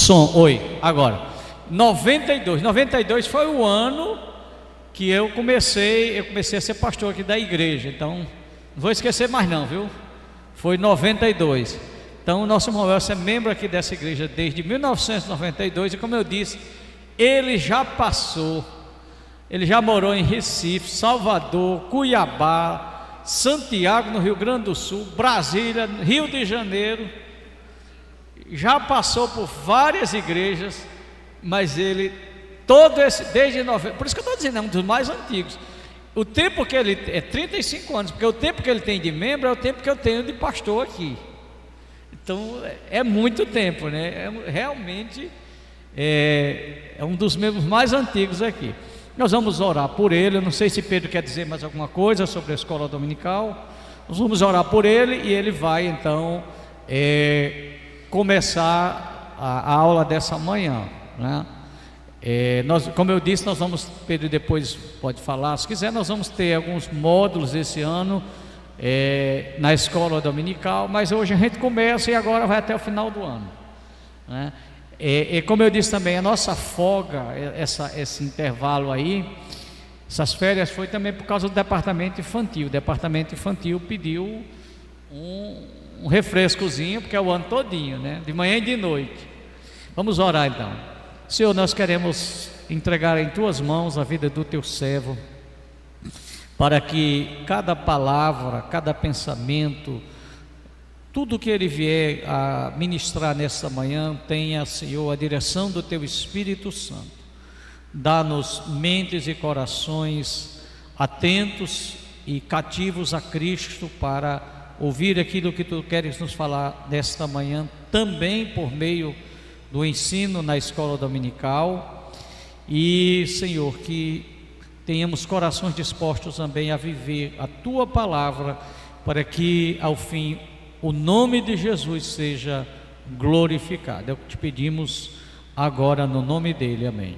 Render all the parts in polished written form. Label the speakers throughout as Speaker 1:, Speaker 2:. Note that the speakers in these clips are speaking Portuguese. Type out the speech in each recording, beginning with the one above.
Speaker 1: Som, oi, agora. 92 foi o ano que eu comecei a ser pastor aqui da igreja. Então, não vou esquecer mais não, viu? Foi 92. Então, o nosso irmão Elcio é membro aqui dessa igreja desde 1992. E como eu disse, ele já morou em Recife, Salvador, Cuiabá, Santiago, no Rio Grande do Sul, Brasília, Rio de Janeiro. Já passou por várias igrejas, mas ele, desde 90, por isso que eu estou dizendo, é um dos mais antigos. O tempo que ele, é 35 anos, porque o tempo que ele tem de membro é o tempo que eu tenho de pastor aqui. Então, é muito tempo, né? Realmente, é um dos membros mais antigos aqui. Nós vamos orar por ele. Eu não sei se Pedro quer dizer mais alguma coisa sobre a escola dominical. Nós vamos orar por ele e ele vai, então, começar a aula dessa manhã, né? Como eu disse, nós vamos, Pedro depois pode falar, se quiser, nós vamos ter alguns módulos esse ano na escola dominical, mas hoje a gente começa e agora vai até o final do ano, né? Como eu disse também, a nossa folga, esse intervalo aí, essas férias, foi também por causa do departamento infantil. O departamento infantil pediu um refrescozinho, porque é o ano todinho, né? De manhã e de noite. Vamos orar então. Senhor, nós queremos entregar em tuas mãos a vida do teu servo, para que cada palavra, cada pensamento, tudo que ele vier a ministrar nesta manhã, tenha, Senhor, a direção do teu Espírito Santo. Dá-nos mentes e corações atentos e cativos a Cristo, para ouvir aquilo que tu queres nos falar nesta manhã, também por meio do ensino na escola dominical. E, Senhor, que tenhamos corações dispostos também a viver a tua palavra, para que ao fim o nome de Jesus seja glorificado. É o que te pedimos agora no nome dele, amém.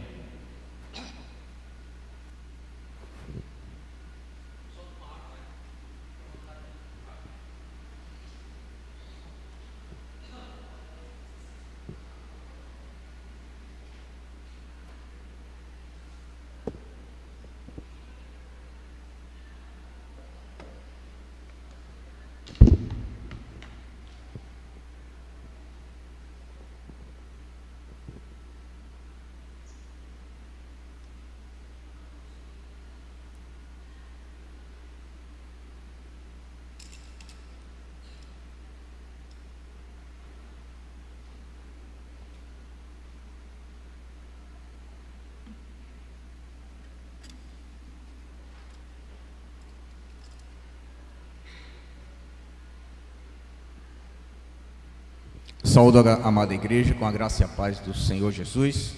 Speaker 2: Saúdo a amada igreja com a graça e a paz do Senhor Jesus.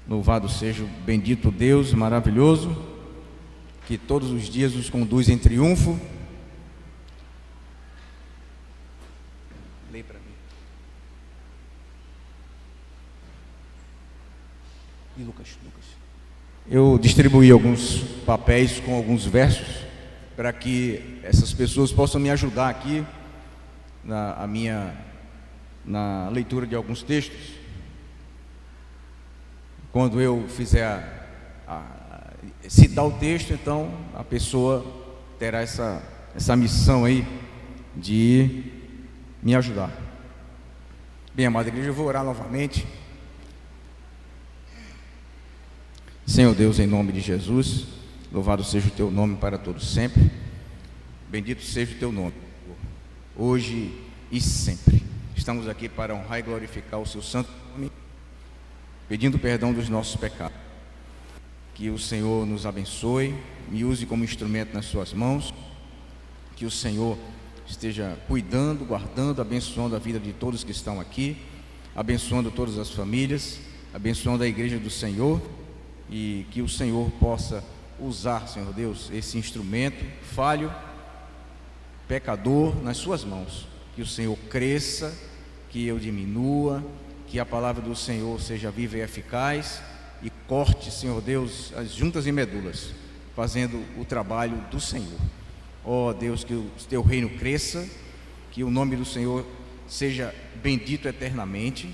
Speaker 2: Louvado seja o bendito Deus maravilhoso, que todos os dias nos conduz em triunfo. Lê para mim. E Lucas. Eu distribuí alguns papéis com alguns versos, para que essas pessoas possam me ajudar aqui na leitura de alguns textos. Quando eu fizer citar o texto, então a pessoa terá essa missão aí de me ajudar. Bem, amada igreja, eu vou orar novamente. Senhor Deus, em nome de Jesus, louvado seja o teu nome para todos sempre. Bendito seja o teu nome, hoje e sempre. Estamos aqui para honrar e glorificar o seu santo nome, pedindo perdão dos nossos pecados. Que o Senhor nos abençoe, me use como instrumento nas suas mãos. Que o Senhor esteja cuidando, guardando, abençoando a vida de todos que estão aqui, abençoando todas as famílias, abençoando a igreja do Senhor. E que o Senhor possa usar, Senhor Deus, esse instrumento falho, pecador, nas suas mãos. Que o Senhor cresça, que eu diminua, que a palavra do Senhor seja viva e eficaz, e corte, Senhor Deus, as juntas e medulas, fazendo o trabalho do Senhor. Ó Deus, que o teu reino cresça, que o nome do Senhor seja bendito eternamente.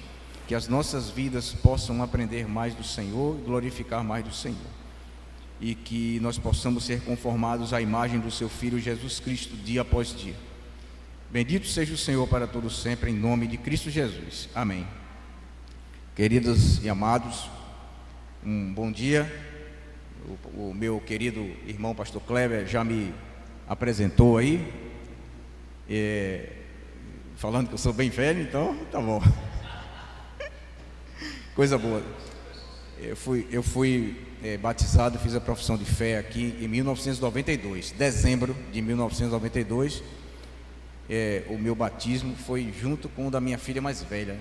Speaker 2: que as nossas vidas possam aprender mais do Senhor e glorificar mais do Senhor, e que nós possamos ser conformados à imagem do seu Filho Jesus Cristo, dia após dia. Bendito seja o Senhor para todos sempre, em nome de Cristo Jesus. Amém. Queridos e amados, um bom dia. O meu querido irmão pastor Kleber já me apresentou aí, falando que eu sou bem velho, então tá bom. Coisa boa. Eu fui batizado, fiz a profissão de fé aqui em 1992, dezembro de 1992. O meu batismo foi junto com o da minha filha mais velha.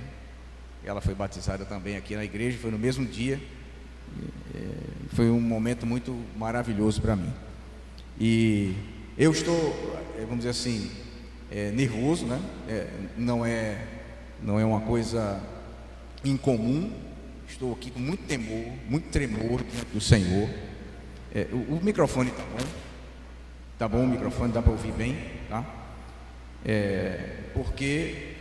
Speaker 2: Ela foi batizada também aqui na igreja, foi no mesmo dia. Foi um momento muito maravilhoso para mim. E eu estou, vamos dizer assim, nervoso, né? Não é uma coisa incomum. Estou aqui com muito temor, muito tremor diante do Senhor. O microfone está bom? Está bom o microfone? Dá para ouvir bem? Tá? Porque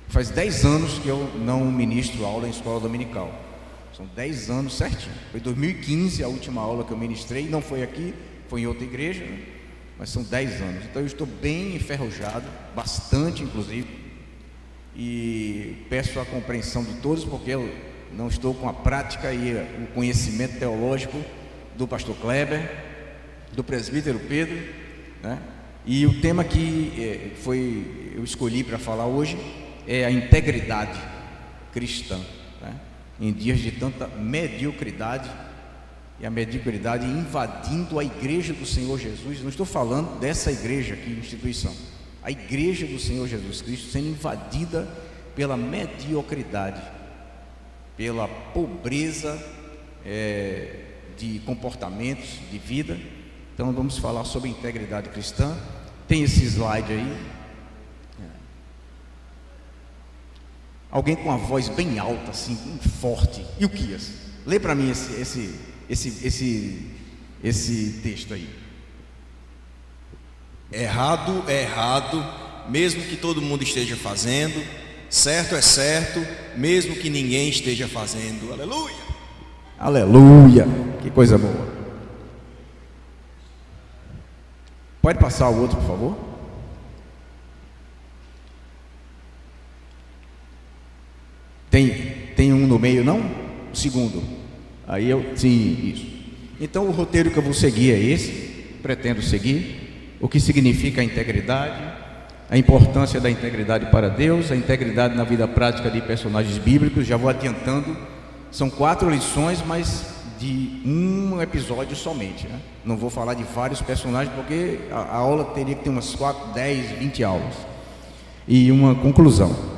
Speaker 2: faz 10 anos que eu não ministro aula em escola dominical. São 10 anos certinho. Foi 2015 a última aula que eu ministrei. Não foi aqui, foi em outra igreja, né? Mas são 10 anos. Então eu estou bem enferrujado, bastante inclusive. E peço a compreensão de todos, porque eu não estou com a prática e o conhecimento teológico do pastor Kleber, do presbítero Pedro, né? E o tema que eu escolhi para falar hoje é a integridade cristã, né? Em dias de tanta mediocridade, e a mediocridade invadindo a igreja do Senhor Jesus. Não estou falando dessa igreja aqui, instituição, a igreja do Senhor Jesus Cristo sendo invadida pela mediocridade, pela pobreza de comportamentos, de vida. Então vamos falar sobre integridade cristã. Tem esse slide aí. Alguém com a voz bem alta, assim, bem forte. E o Quias? Lê para mim esse texto aí.
Speaker 3: Errado é errado, mesmo que todo mundo esteja fazendo. Certo é certo, mesmo que ninguém esteja fazendo. Aleluia!
Speaker 2: Aleluia! Que coisa boa. Pode passar o outro, por favor? Tem um no meio, não? O segundo. Aí sim, isso. Então o roteiro que eu vou seguir é esse. Pretendo seguir. O que significa a integridade, a importância da integridade para Deus, a integridade na vida prática de personagens bíblicos. Já vou adiantando. São 4 lições, mas de um episódio somente, né? Não vou falar de vários personagens, porque a aula teria que ter umas 4, 10, 20 aulas. E uma conclusão.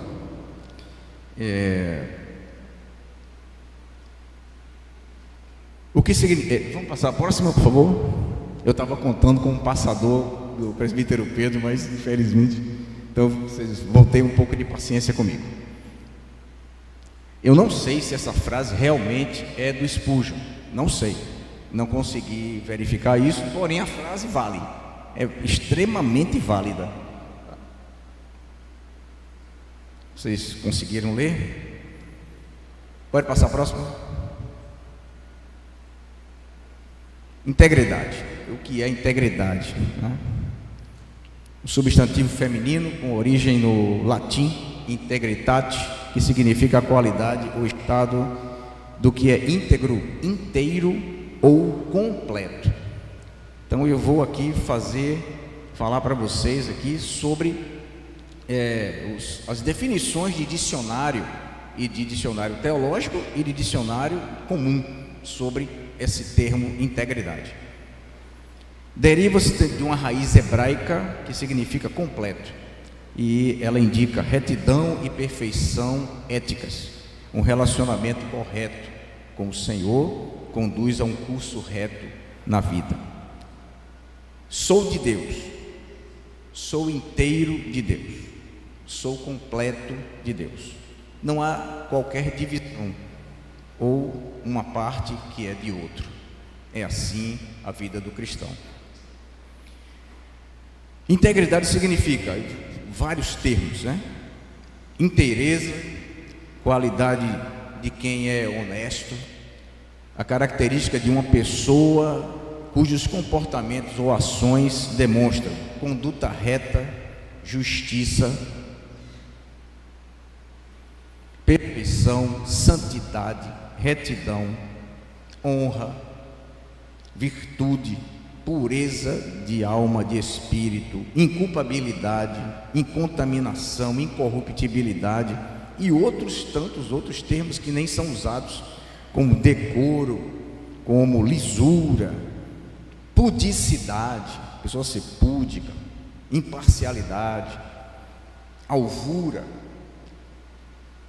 Speaker 2: O que significa? Vamos passar a próxima, por favor. Eu estava contando com um passador do presbítero Pedro, mas infelizmente, então vocês vão ter um pouco de paciência comigo. Eu não sei se essa frase realmente é do Spurgeon, não sei, não consegui verificar isso, porém a frase vale, é extremamente válida. Vocês conseguiram ler? Pode passar a próxima? Integridade. O que é integridade, né? O substantivo feminino com origem no latim integritate, que significa a qualidade ou estado do que é íntegro, inteiro ou completo. Então eu vou aqui falar para vocês aqui sobre as definições de dicionário, e de dicionário teológico e de dicionário comum sobre esse termo integridade. Deriva-se de uma raiz hebraica que significa completo, e ela indica retidão e perfeição éticas. Um relacionamento correto com o Senhor conduz a um curso reto na vida. Sou de Deus, sou inteiro de Deus, sou completo de Deus. Não há qualquer divisão ou uma parte que é de outro. É assim a vida do cristão. Integridade significa vários termos, né? Inteireza, qualidade de quem é honesto, a característica de uma pessoa cujos comportamentos ou ações demonstram conduta reta, justiça, perfeição, santidade, retidão, honra, virtude, pureza de alma, de espírito, inculpabilidade, incontaminação, incorruptibilidade e outros tantos outros termos que nem são usados, como decoro, como lisura, pudicidade, pessoa ser púdica, imparcialidade, alvura,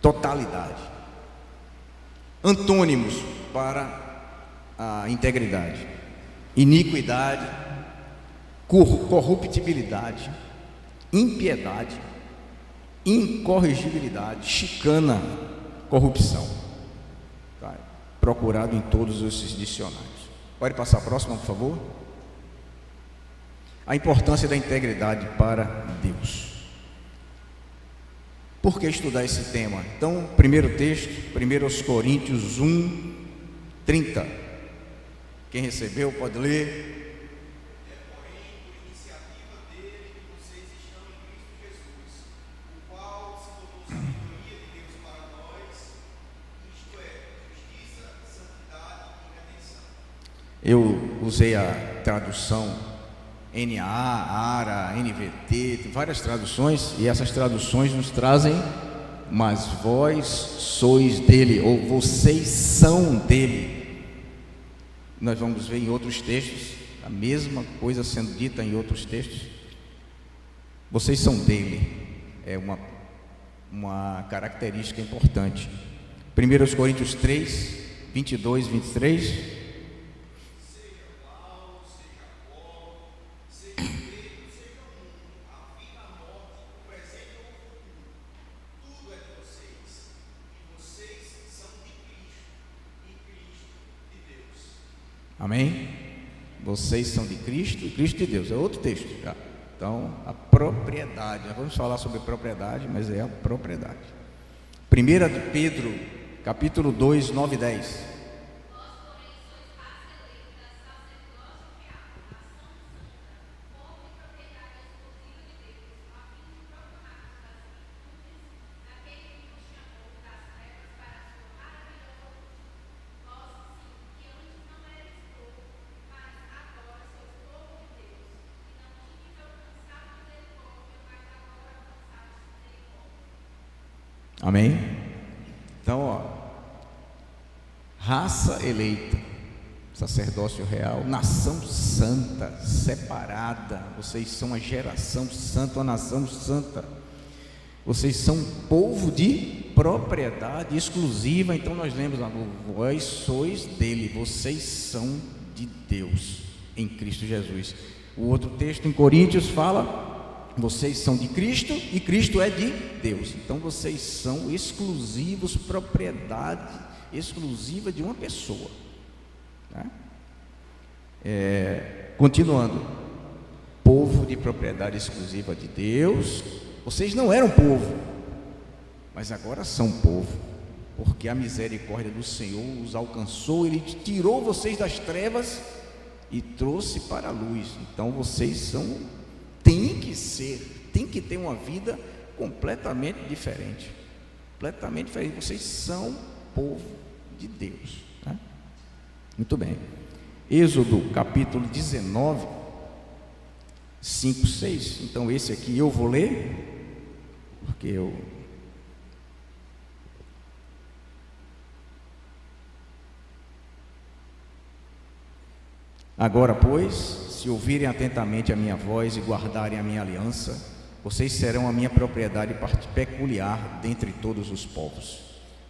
Speaker 2: totalidade. Antônimos para a integridade: iniquidade, corruptibilidade, impiedade, incorrigibilidade, chicana, corrupção. Tá? Procurado em todos esses dicionários. Pode passar a próxima, por favor? A importância da integridade para Deus. Por que estudar esse tema? Então, primeiro texto, 1 Coríntios 1, 30. Quem recebeu pode ler. Eu usei a tradução NA, ARA, NVT, tem várias traduções, e essas traduções nos trazem: mas vós sois dele, ou vocês são dele. Nós vamos ver em outros textos a mesma coisa sendo dita em outros textos. Vocês são dele, é uma característica importante. 1 Coríntios 3, 22, 23. Amém? Vocês são de Cristo e Cristo de Deus. É outro texto já. Então, a propriedade. Nós vamos falar sobre propriedade, mas é a propriedade. 1 de Pedro, capítulo 2, 9 e 10. Amém? Então, ó, raça eleita, sacerdócio real, nação santa, separada. Vocês são a geração santa, a nação santa. Vocês são um povo de propriedade exclusiva. Então nós lemos lá: vós sois dele, vocês são de Deus em Cristo Jesus. O outro texto em Coríntios fala: vocês são de Cristo e Cristo é de Deus. Então vocês são exclusivos, propriedade exclusiva de uma pessoa. Tá? Continuando: povo de propriedade exclusiva de Deus. Vocês não eram povo, mas agora são povo, porque a misericórdia do Senhor os alcançou. Ele tirou vocês das trevas e trouxe para a luz. Então vocês tem que ter uma vida completamente diferente. Completamente diferente. Vocês são povo de Deus. Tá? Muito bem. Êxodo capítulo 19, 5, 6. Então esse aqui eu vou ler, porque eu... Agora, pois, se ouvirem atentamente a minha voz e guardarem a minha aliança, vocês serão a minha propriedade peculiar dentre todos os povos,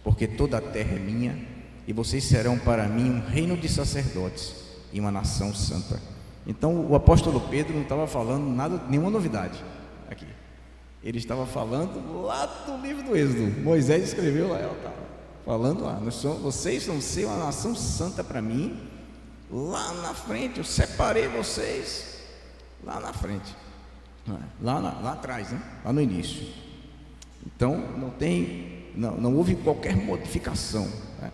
Speaker 2: porque toda a terra é minha, e vocês serão para mim um reino de sacerdotes e uma nação santa. Então o apóstolo Pedro não estava falando nada, nenhuma novidade aqui. Ele estava falando lá do livro do Êxodo. Moisés escreveu lá, falando lá: vocês vão ser uma nação santa para mim. Lá na frente, eu separei vocês. Lá na frente, lá atrás, né? Lá no início. Então não tem não houve qualquer modificação, né,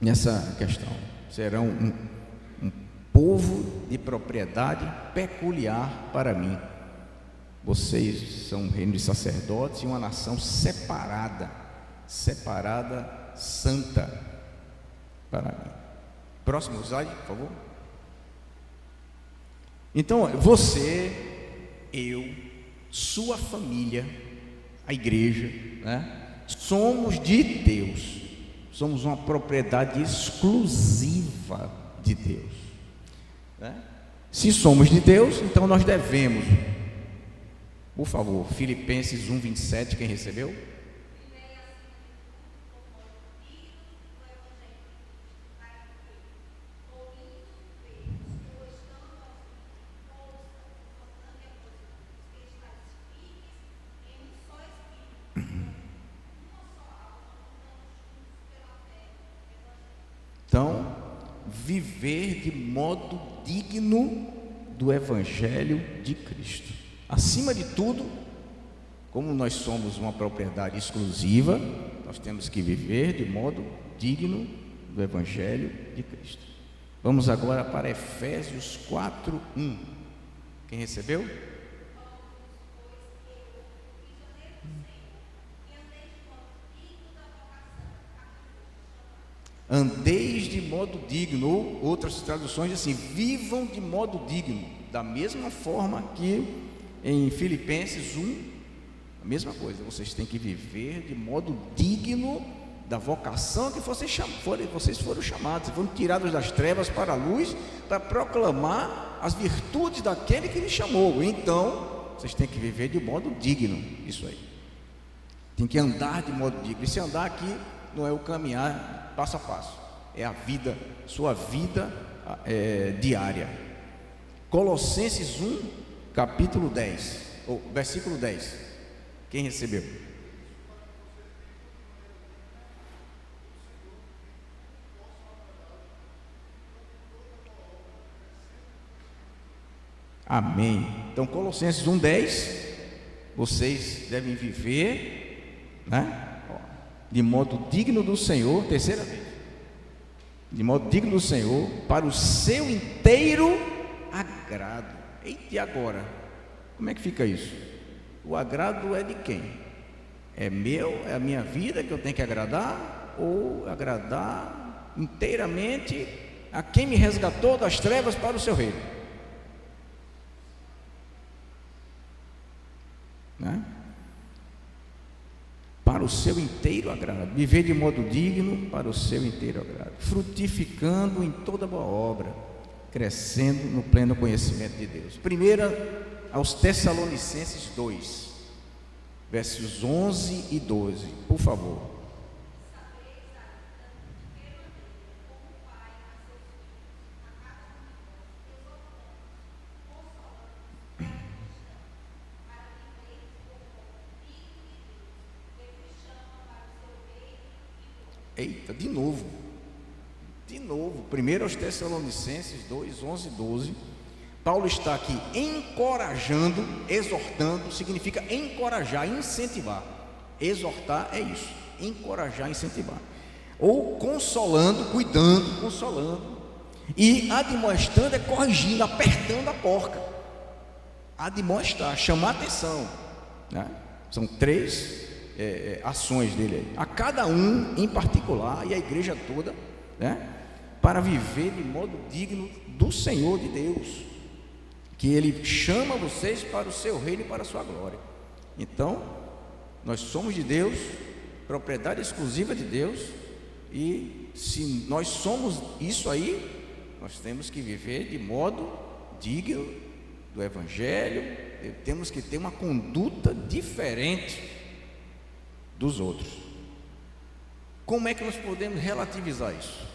Speaker 2: nessa questão. Serão um povo de propriedade peculiar para mim. Vocês são um reino de sacerdotes e uma nação separada, santa para mim. Próximo slide, por favor. Então, você, eu, sua família, a igreja, né, somos de Deus, somos uma propriedade exclusiva de Deus, né? Se somos de Deus, então nós devemos, por favor, Filipenses 1:27, quem recebeu? Então, viver de modo digno do Evangelho de Cristo. Acima de tudo, como nós somos uma propriedade exclusiva, nós temos que viver de modo digno do Evangelho de Cristo. Vamos agora para Efésios 4:1. Quem recebeu? Andeis de modo digno, ou outras traduções assim, vivam de modo digno, da mesma forma que em Filipenses 1, a mesma coisa, vocês têm que viver de modo digno da vocação que vocês foram chamados, foram tirados das trevas para a luz, para proclamar as virtudes daquele que lhes chamou. Então, vocês têm que viver de modo digno, isso aí, tem que andar de modo digno. E se andar aqui não é o caminhar passo a passo, é a vida, sua vida diária. Colossenses 1, capítulo 10, ou versículo 10. Quem recebeu? Amém. Então, Colossenses 1:10, vocês devem viver, né, de modo digno do Senhor, terceira vez, de modo digno do Senhor, para o seu inteiro agrado. E agora, como é que fica isso? O agrado é de quem? É meu, é a minha vida que eu tenho que agradar, ou agradar inteiramente a quem me resgatou das trevas para o seu reino, né? Para o seu inteiro agrado, viver de modo digno para o seu inteiro agrado, frutificando em toda boa obra, crescendo no pleno conhecimento de Deus. Primeira aos Tessalonicenses 2, versos 11 e 12, por favor. Eita, de novo, 1 aos Tessalonicenses 2, 11 e 12, Paulo está aqui encorajando, exortando, significa encorajar, incentivar. Exortar é isso, encorajar, incentivar. Ou consolando, cuidando, consolando. E admoestando é corrigindo, apertando a porca. Admoestar, chamar atenção, né? São três ações dele aí, a cada um em particular, e a igreja toda, né, para viver de modo digno do Senhor de Deus, que Ele chama vocês para o seu reino e para a sua glória. Então, nós somos de Deus, propriedade exclusiva de Deus, e se nós somos isso aí, nós temos que viver de modo digno do Evangelho, temos que ter uma conduta diferente dos outros. Como é que nós podemos relativizar isso?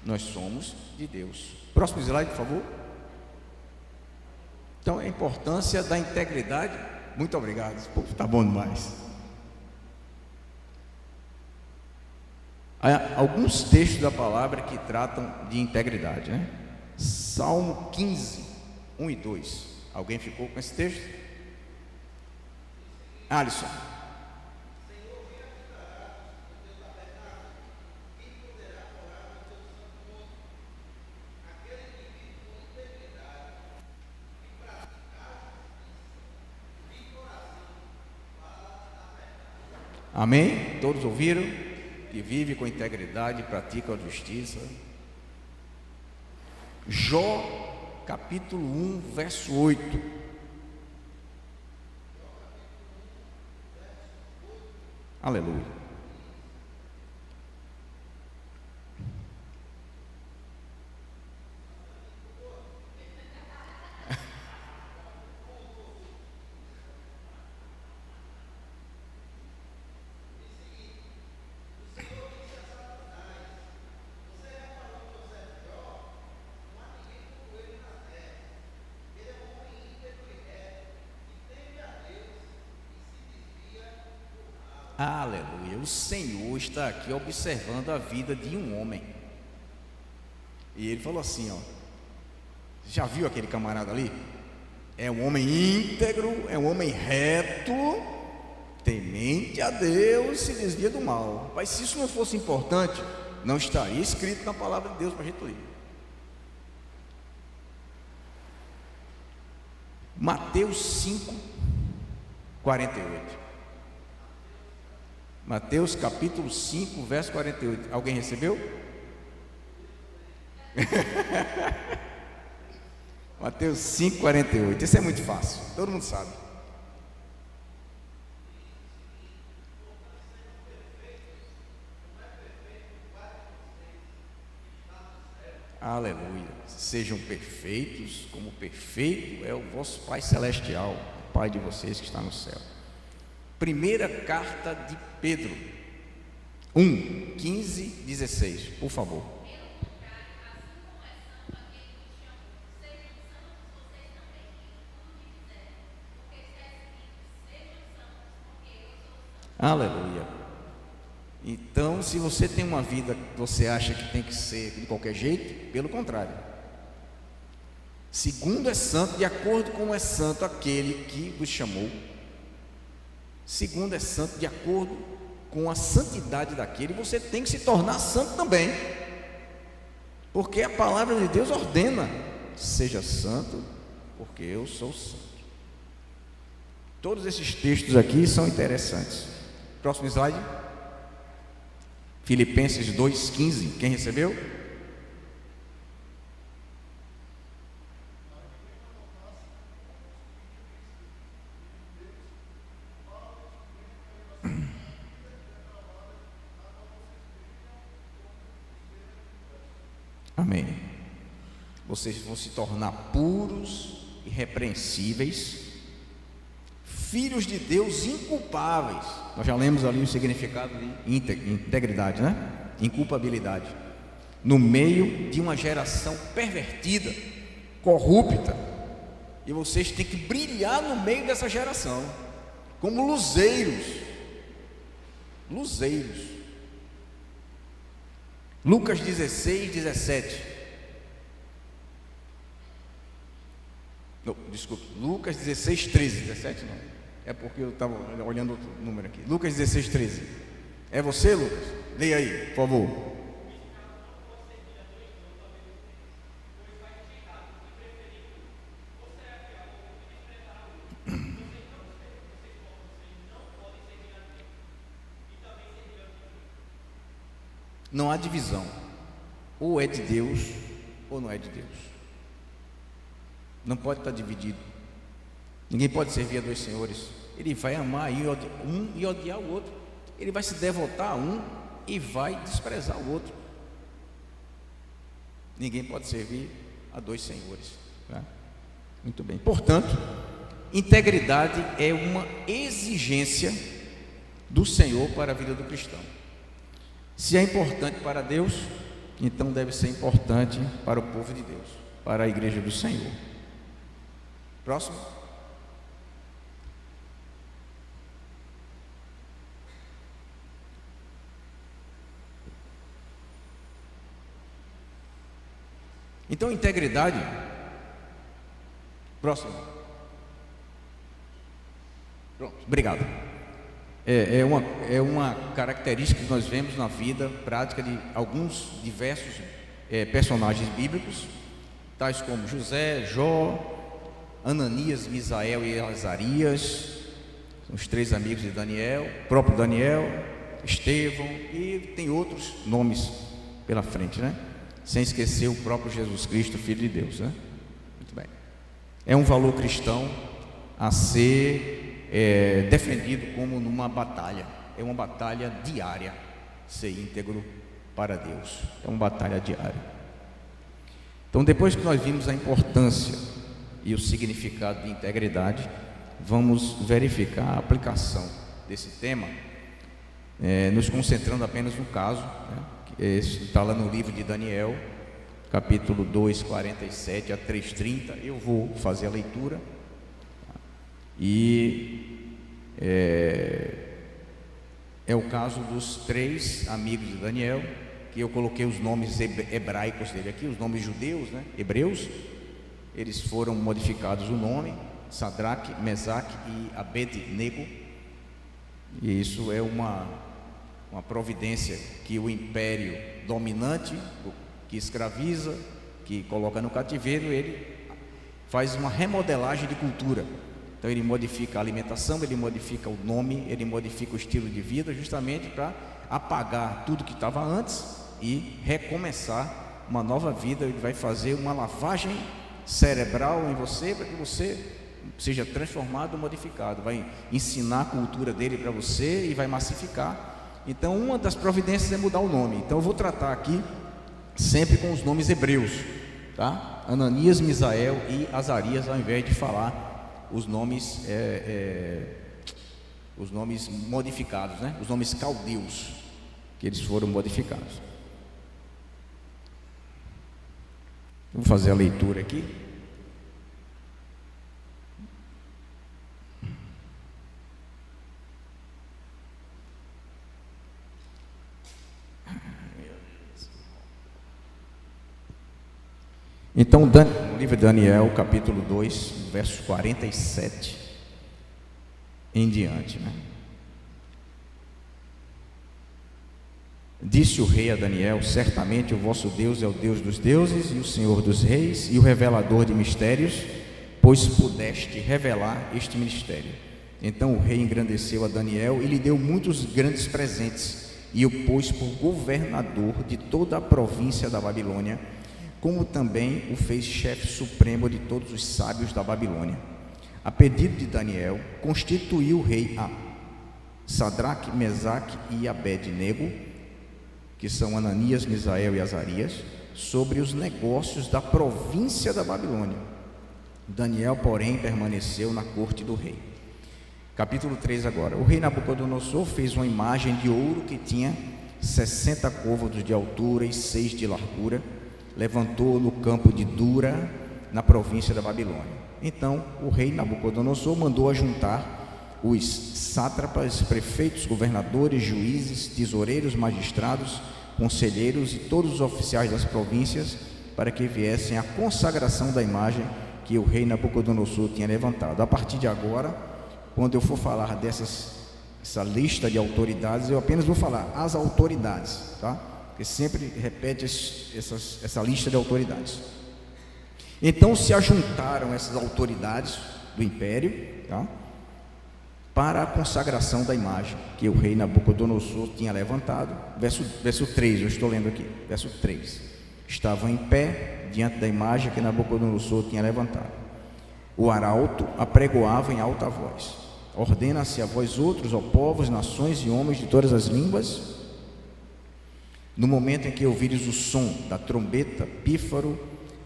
Speaker 2: Nós somos de Deus. Próximo slide, por favor. Então, a importância da integridade. Muito obrigado, está bom demais. Há alguns textos da palavra que tratam de integridade, né? Salmo 15, 1 e 2. Alguém ficou com esse texto? Alisson. Amém? Todos ouviram? Que vive com integridade, pratica a justiça. Jó, capítulo 1, verso 8. Aleluia. Aleluia. O Senhor está aqui observando a vida de um homem. E ele falou assim, ó: já viu aquele camarada ali? É um homem íntegro, é um homem reto, temente a Deus, se desvia do mal. Mas se isso não fosse importante, não estaria escrito na palavra de Deus para a gente ler. Mateus 5, 48. Mateus capítulo 5, verso 48. Alguém recebeu? Mateus 5, 48. Isso é muito fácil, todo mundo sabe. Aleluia. Sejam perfeitos, como perfeito é o vosso Pai Celestial, o Pai de vocês que está no céu. Primeira carta de Pedro 1, 15, 16, por favor. Aleluia. Então, se você tem uma vida que você acha que tem que ser de qualquer jeito, pelo contrário. Segundo é santo, de acordo com é santo aquele que vos chamou. Segundo é santo, de acordo com a santidade daquele, você tem que se tornar santo também. Porque a palavra de Deus ordena: seja santo, porque eu sou santo. Todos esses textos aqui são interessantes. Próximo slide. Filipenses 2,15. Quem recebeu? Amém. Vocês vão se tornar puros, irrepreensíveis, filhos de Deus inculpáveis. Nós já lemos ali o significado de integridade, né? Inculpabilidade. No meio de uma geração pervertida, corrupta. E vocês têm que brilhar no meio dessa geração, como luzeiros. Luzeiros. Lucas 16, 17. Não, desculpe, Lucas 16, 13. 17 não. É porque eu estava olhando outro número aqui. Lucas 16, 13. É você, Lucas? Leia aí, por favor. Não há divisão. Ou é de Deus, ou não é de Deus. Não pode estar dividido. Ninguém pode servir a dois senhores. Ele vai amar um e odiar o outro. Ele vai se devotar a um e vai desprezar o outro. Ninguém pode servir a dois senhores, tá? Muito bem. Portanto, integridade é uma exigência do Senhor para a vida do cristão. Se é importante para Deus, então deve ser importante para o povo de Deus, para a igreja do Senhor. Próximo. Então, integridade. Próximo. Pronto, obrigado. É uma característica que nós vemos na vida prática de alguns diversos personagens bíblicos, tais como José, Jó, Ananias, Misael e Azarias. os 3 amigos de Daniel, o próprio Daniel, Estevão, e tem outros nomes pela frente, né? Sem esquecer o próprio Jesus Cristo, Filho de Deus, né? Muito bem. É um valor cristão a ser defendido como numa batalha. É uma batalha diária, ser íntegro para Deus. É uma batalha diária. Então, depois que nós vimos a importância e o significado de integridade, vamos verificar a aplicação desse tema, nos concentrando apenas no caso, né? Está lá no livro de Daniel, capítulo 2, 47 a 3:30. Eu vou fazer a leitura e é o caso dos 3 amigos de Daniel, que eu coloquei os nomes hebraicos dele aqui, os nomes judeus, né? Hebreus. Eles foram modificados o nome, Sadraque, Mesaque e Abed-nego, e isso é uma providência que o império dominante, que escraviza, que coloca no cativeiro, ele faz uma remodelagem de cultura. Então ele modifica a alimentação, ele modifica o nome, ele modifica o estilo de vida, justamente para apagar tudo que estava antes e recomeçar uma nova vida. Ele vai fazer uma lavagem cerebral em você, para que você seja transformado, modificado. Vai ensinar a cultura dele para você e vai massificar. Então, uma das providências é mudar o nome. Então, eu vou tratar aqui sempre com os nomes hebreus, tá? Ananias, Misael e Azarias, ao invés de falar os nomes modificados, né? Os nomes caldeus, que eles foram modificados. Vou fazer a leitura aqui. Então, no livro de Daniel, capítulo 2, verso 47 em diante, né? Disse o rei a Daniel: certamente o vosso Deus é o Deus dos deuses e o Senhor dos reis e o revelador de mistérios, pois pudeste revelar este mistério. Então o rei engrandeceu a Daniel e lhe deu muitos grandes presentes e o pôs por governador de toda a província da Babilônia, como também o fez chefe supremo de todos os sábios da Babilônia. A pedido de Daniel, constituiu o rei a Sadraque, Mesaque e Abed-nego, que são Ananias, Misael e Azarias, sobre os negócios da província da Babilônia. Daniel, porém, permaneceu na corte do rei. Capítulo 3 agora. O rei Nabucodonosor fez uma imagem de ouro que tinha 60 côvados de altura e 6 de largura. Levantou no campo de Dura, na província da Babilônia. Então o rei Nabucodonosor mandou ajuntar os sátrapas, prefeitos, governadores, juízes, tesoureiros, magistrados, conselheiros e todos os oficiais das províncias, para que viessem à consagração da imagem que o rei Nabucodonosor tinha levantado. A partir de agora, quando eu for falar essa lista de autoridades, eu apenas vou falar as autoridades, tá? Porque sempre repete essa lista de autoridades. Então se ajuntaram essas autoridades do império, tá? Para a consagração da imagem que o rei Nabucodonosor tinha levantado. Verso 3, eu estou lendo aqui, verso 3. Estavam em pé diante da imagem que Nabucodonosor tinha levantado. O arauto apregoava em alta voz: ordena-se a vós outros, ó povos, nações e homens de todas as línguas, no momento em que ouvires o som da trombeta, pífaro,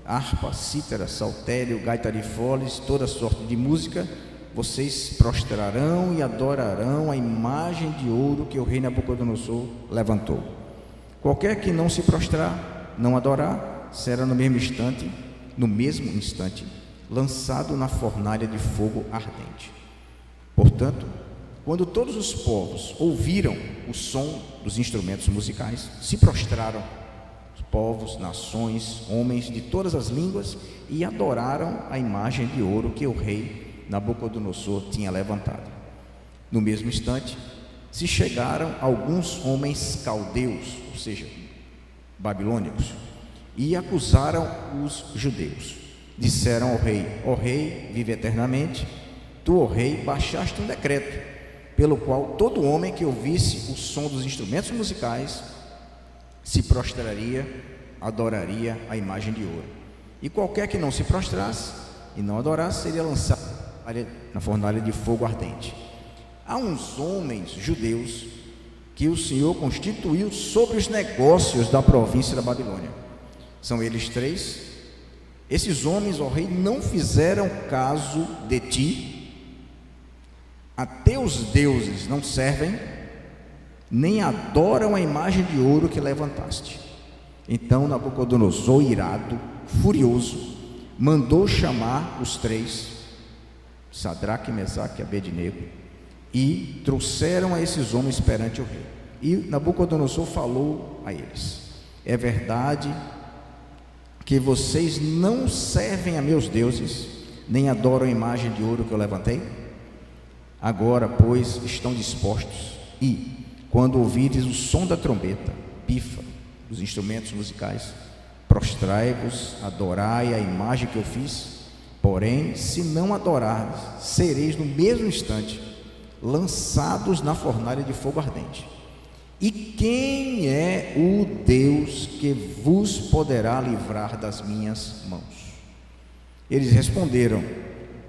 Speaker 2: harpa, cítara, saltério, gaita de foles, toda sorte de música, vocês prostrarão e adorarão a imagem de ouro que o rei Nabucodonosor levantou. Qualquer que não se prostrar, não adorar, será no mesmo instante, lançado na fornalha de fogo ardente. Portanto, quando todos os povos ouviram o som dos instrumentos musicais, se prostraram, os povos, nações, homens de todas as línguas, e adoraram a imagem de ouro que o rei Nabucodonosor tinha levantado. No mesmo instante, se chegaram alguns homens caldeus, ou seja, babilônicos, e acusaram os judeus. Disseram ao rei: ó rei, vive eternamente, tu, ó rei, baixaste um decreto pelo qual todo homem que ouvisse o som dos instrumentos musicais se prostraria, adoraria a imagem de ouro. E qualquer que não se prostrasse e não adorasse seria lançado na fornalha de fogo ardente. Há uns homens judeus que o Senhor constituiu sobre os negócios da província da Babilônia. São eles 3. Esses homens, ó rei, não fizeram caso de ti. A teus deuses não servem, nem adoram a imagem de ouro que levantaste. Então Nabucodonosor, irado, furioso, mandou chamar os 3, Sadraque, Mesaque e Abednego, e trouxeram a esses homens perante o rei. E Nabucodonosor falou a eles: é verdade que vocês não servem a meus deuses, nem adoram a imagem de ouro que eu levantei? Agora, pois, estão dispostos, e, quando ouvirdes o som da trombeta, pífaro, dos instrumentos musicais, prostrai-vos, adorai a imagem que eu fiz. Porém, se não adorardes, sereis no mesmo instante lançados na fornalha de fogo ardente. E quem é o Deus que vos poderá livrar das minhas mãos? Eles responderam: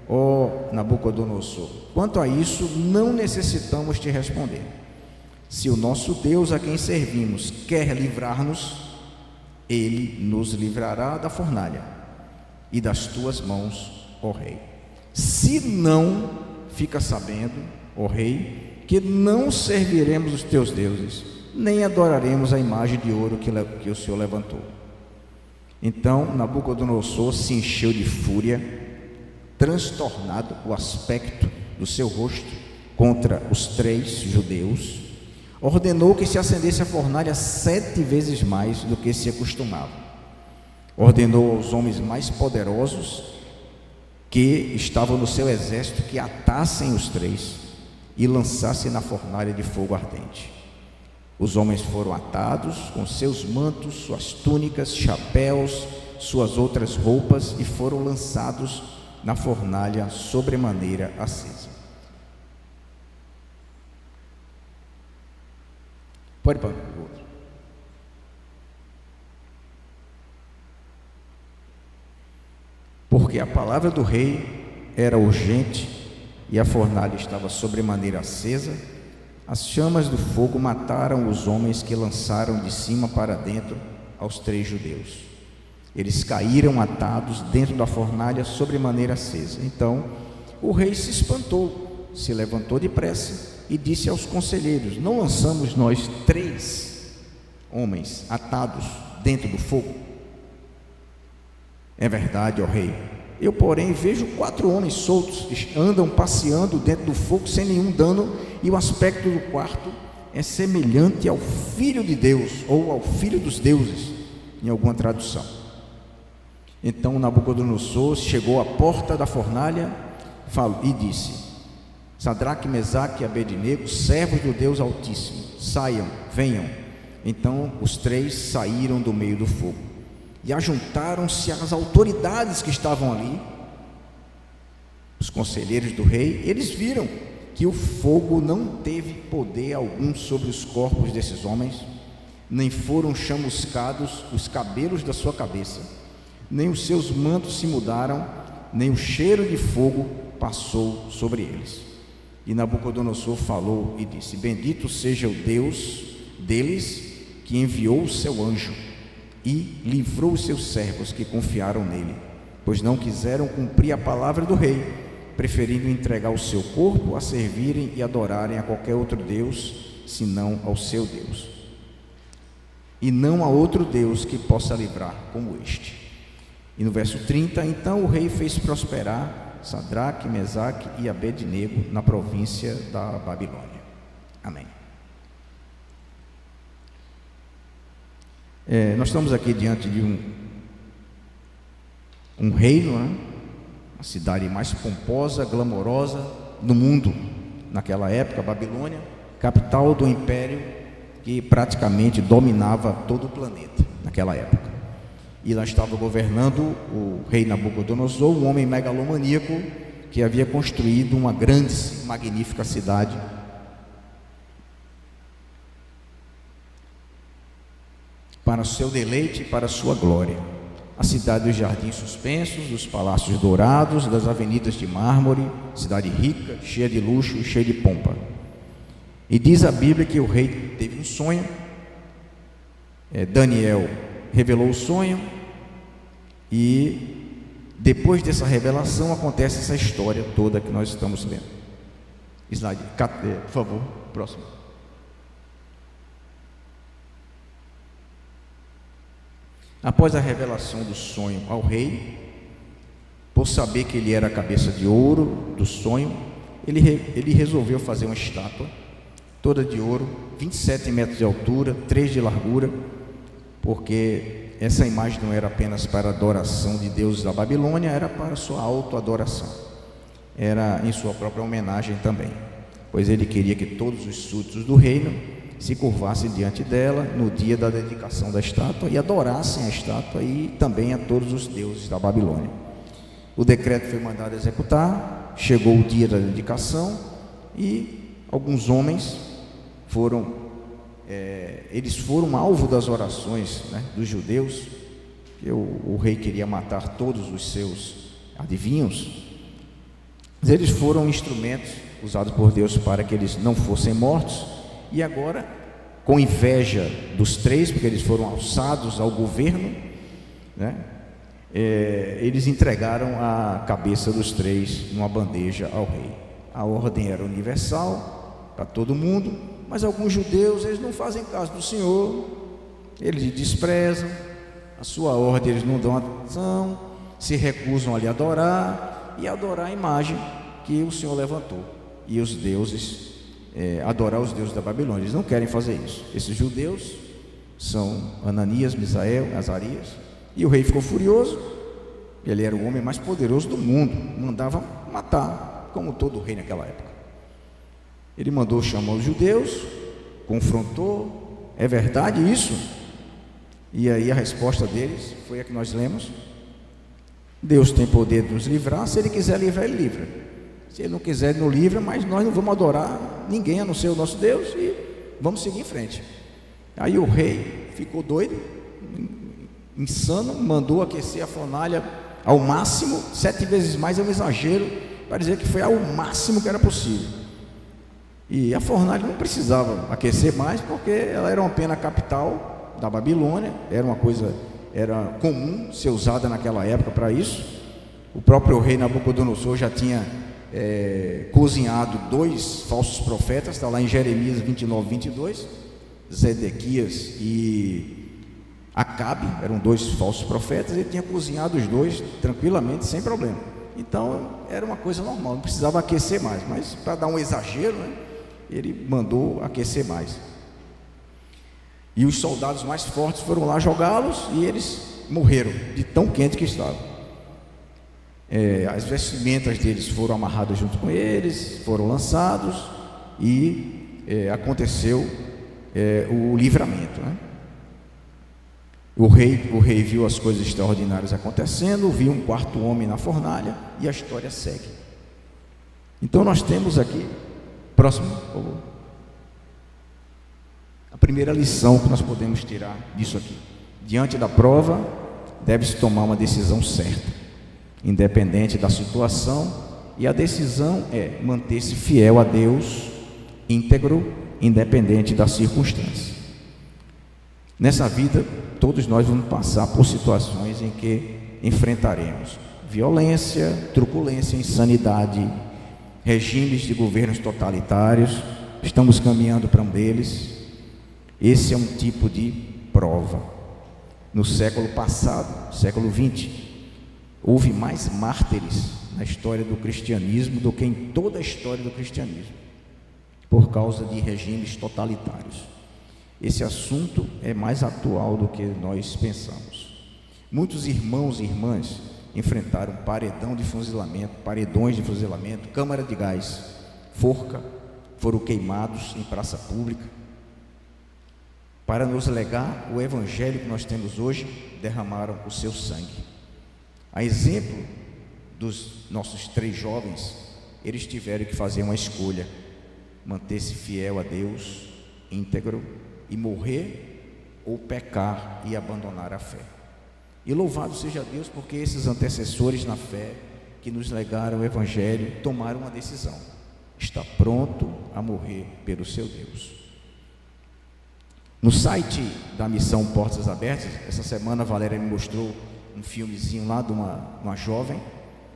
Speaker 2: ó Nabucodonosor, quanto a isso não necessitamos te responder. Se o nosso Deus a quem servimos quer livrar-nos, ele nos livrará da fornalha e das tuas mãos, ó rei. Se não, fica sabendo, ó rei, que não serviremos os teus deuses, nem adoraremos a imagem de ouro que o Senhor levantou. Então Nabucodonosor se encheu de fúria, transtornado o aspecto do seu rosto contra os 3 judeus, ordenou que se acendesse a fornalha 7 vezes mais do que se acostumava. Ordenou aos homens mais poderosos que estavam no seu exército que atassem os 3 e lançassem na fornalha de fogo ardente. Os homens foram atados com seus mantos, suas túnicas, chapéus, suas outras roupas, e foram lançados na fornalha sobremaneira acesa. Pode para o outro. Porque a palavra do rei era urgente e a fornalha estava sobremaneira acesa, as chamas do fogo mataram os homens que lançaram de cima para dentro aos 3 judeus. Eles caíram atados dentro da fornalha sobremaneira acesa. Então o rei se espantou, se levantou depressa e disse aos conselheiros: não lançamos nós 3 homens atados dentro do fogo? É verdade, ó rei. Eu, porém, vejo 4 homens soltos, andam passeando dentro do fogo sem nenhum dano, e o aspecto do quarto é semelhante ao Filho de Deus, ou ao Filho dos deuses, em alguma tradução. Então Nabucodonosor chegou à porta da fornalha e disse: Sadraque, Mesaque e Abednego, servos do Deus Altíssimo, saiam, venham. Então os 3 saíram do meio do fogo e ajuntaram-se às autoridades que estavam ali, os conselheiros do rei. Eles viram que o fogo não teve poder algum sobre os corpos desses homens, nem foram chamuscados os cabelos da sua cabeça, nem os seus mantos se mudaram, nem o cheiro de fogo passou sobre eles. E Nabucodonosor falou e disse: bendito seja o Deus deles, que enviou o seu anjo e livrou os seus servos que confiaram nele, pois não quiseram cumprir a palavra do rei, preferindo entregar o seu corpo a servirem e adorarem a qualquer outro Deus, senão ao seu Deus. E não há outro Deus que possa livrar como este. E no verso 30, então o rei fez prosperar Sadraque, Mesaque e Abednego na província da Babilônia. Amém. Nós estamos aqui diante de um reino, né? A cidade mais pomposa, glamourosa do mundo naquela época, Babilônia, capital do império que praticamente dominava todo o planeta naquela época. E lá estava governando o rei Nabucodonosor, um homem megalomaníaco que havia construído uma grande, magnífica cidade para o seu deleite e para a sua glória. A cidade dos jardins suspensos, dos palácios dourados, das avenidas de mármore, cidade rica, cheia de luxo e cheia de pompa. E diz a Bíblia que o rei teve um sonho, Daniel revelou o sonho, e depois dessa revelação acontece essa história toda que nós estamos lendo. Slide, por favor, próximo. Após a revelação do sonho ao rei, por saber que ele era a cabeça de ouro do sonho, ele resolveu fazer uma estátua toda de ouro, 27 metros de altura, 3 de largura, porque essa imagem não era apenas para a adoração de deuses da Babilônia, era para a sua autoadoração, era em sua própria homenagem também, pois ele queria que todos os súditos do reino se curvassem diante dela no dia da dedicação da estátua e adorassem a estátua e também a todos os deuses da Babilônia. O decreto foi mandado executar, chegou o dia da dedicação e alguns homens eles foram alvo das orações, dos judeus, que o rei queria matar todos os seus adivinhos, mas eles foram instrumentos usados por Deus para que eles não fossem mortos. E agora, com inveja dos 3, porque eles foram alçados ao governo, eles entregaram a cabeça dos 3 numa bandeja ao rei. A ordem era universal para todo mundo, mas alguns judeus, eles não fazem caso do Senhor, eles desprezam a sua ordem, eles não dão atenção, se recusam a lhe adorar e adorar a imagem que o Senhor levantou, e os deuses, adorar os deuses da Babilônia. Eles não querem fazer isso. Esses judeus são Ananias, Misael, Azarias, e o rei ficou furioso. Ele era o homem mais poderoso do mundo, mandava matar, como todo rei naquela época. Ele mandou chamar os judeus, confrontou: é verdade isso? E aí a resposta deles foi a que nós lemos: Deus tem poder de nos livrar, se Ele quiser livrar, Ele livra. Se Ele não quiser, Ele não livra, mas nós não vamos adorar ninguém a não ser o nosso Deus e vamos seguir em frente. Aí o rei ficou doido, insano, mandou aquecer a fornalha ao máximo, 7 vezes mais, é um exagero, para dizer que foi ao máximo que era possível. E a fornalha não precisava aquecer mais, porque ela era uma pena capital da Babilônia, era comum ser usada naquela época para isso. O próprio rei Nabucodonosor já tinha cozinhado 2 falsos profetas, está lá em Jeremias 29, 22, Zedequias e Acabe, eram 2 falsos profetas, ele tinha cozinhado os 2 tranquilamente, sem problema. Então era uma coisa normal, não precisava aquecer mais, mas para dar um exagero, ele mandou aquecer mais. E os soldados mais fortes foram lá jogá-los e eles morreram de tão quente que estavam. As vestimentas deles foram amarradas junto com eles, foram lançados e aconteceu o livramento. O rei viu as coisas extraordinárias acontecendo, viu um 4º homem na fornalha e a história segue. Então nós temos aqui, próximo, por favor, a primeira lição que nós podemos tirar disso aqui: diante da prova, deve-se tomar uma decisão certa, independente da situação, e a decisão é manter-se fiel a Deus, íntegro, independente da circunstância. Nessa vida, todos nós vamos passar por situações em que enfrentaremos violência, truculência, insanidade, regimes de governos totalitários. Estamos caminhando para um deles. Esse é um tipo de prova. No século passado, século 20, houve mais mártires na história do cristianismo do que em toda a história do cristianismo, por causa de regimes totalitários. Esse assunto é mais atual do que nós pensamos. Muitos irmãos e irmãs enfrentaram paredões de fuzilamento, câmara de gás, forca, foram queimados em praça pública. Para nos legar o evangelho que nós temos hoje, derramaram o seu sangue. A exemplo dos nossos 3 jovens, eles tiveram que fazer uma escolha: manter-se fiel a Deus, íntegro, e morrer ou pecar e abandonar a fé. E louvado seja Deus, porque esses antecessores na fé que nos legaram o Evangelho tomaram uma decisão: está pronto a morrer pelo seu Deus. No site da Missão Portas Abertas, essa semana a Valéria me mostrou um filmezinho lá de uma jovem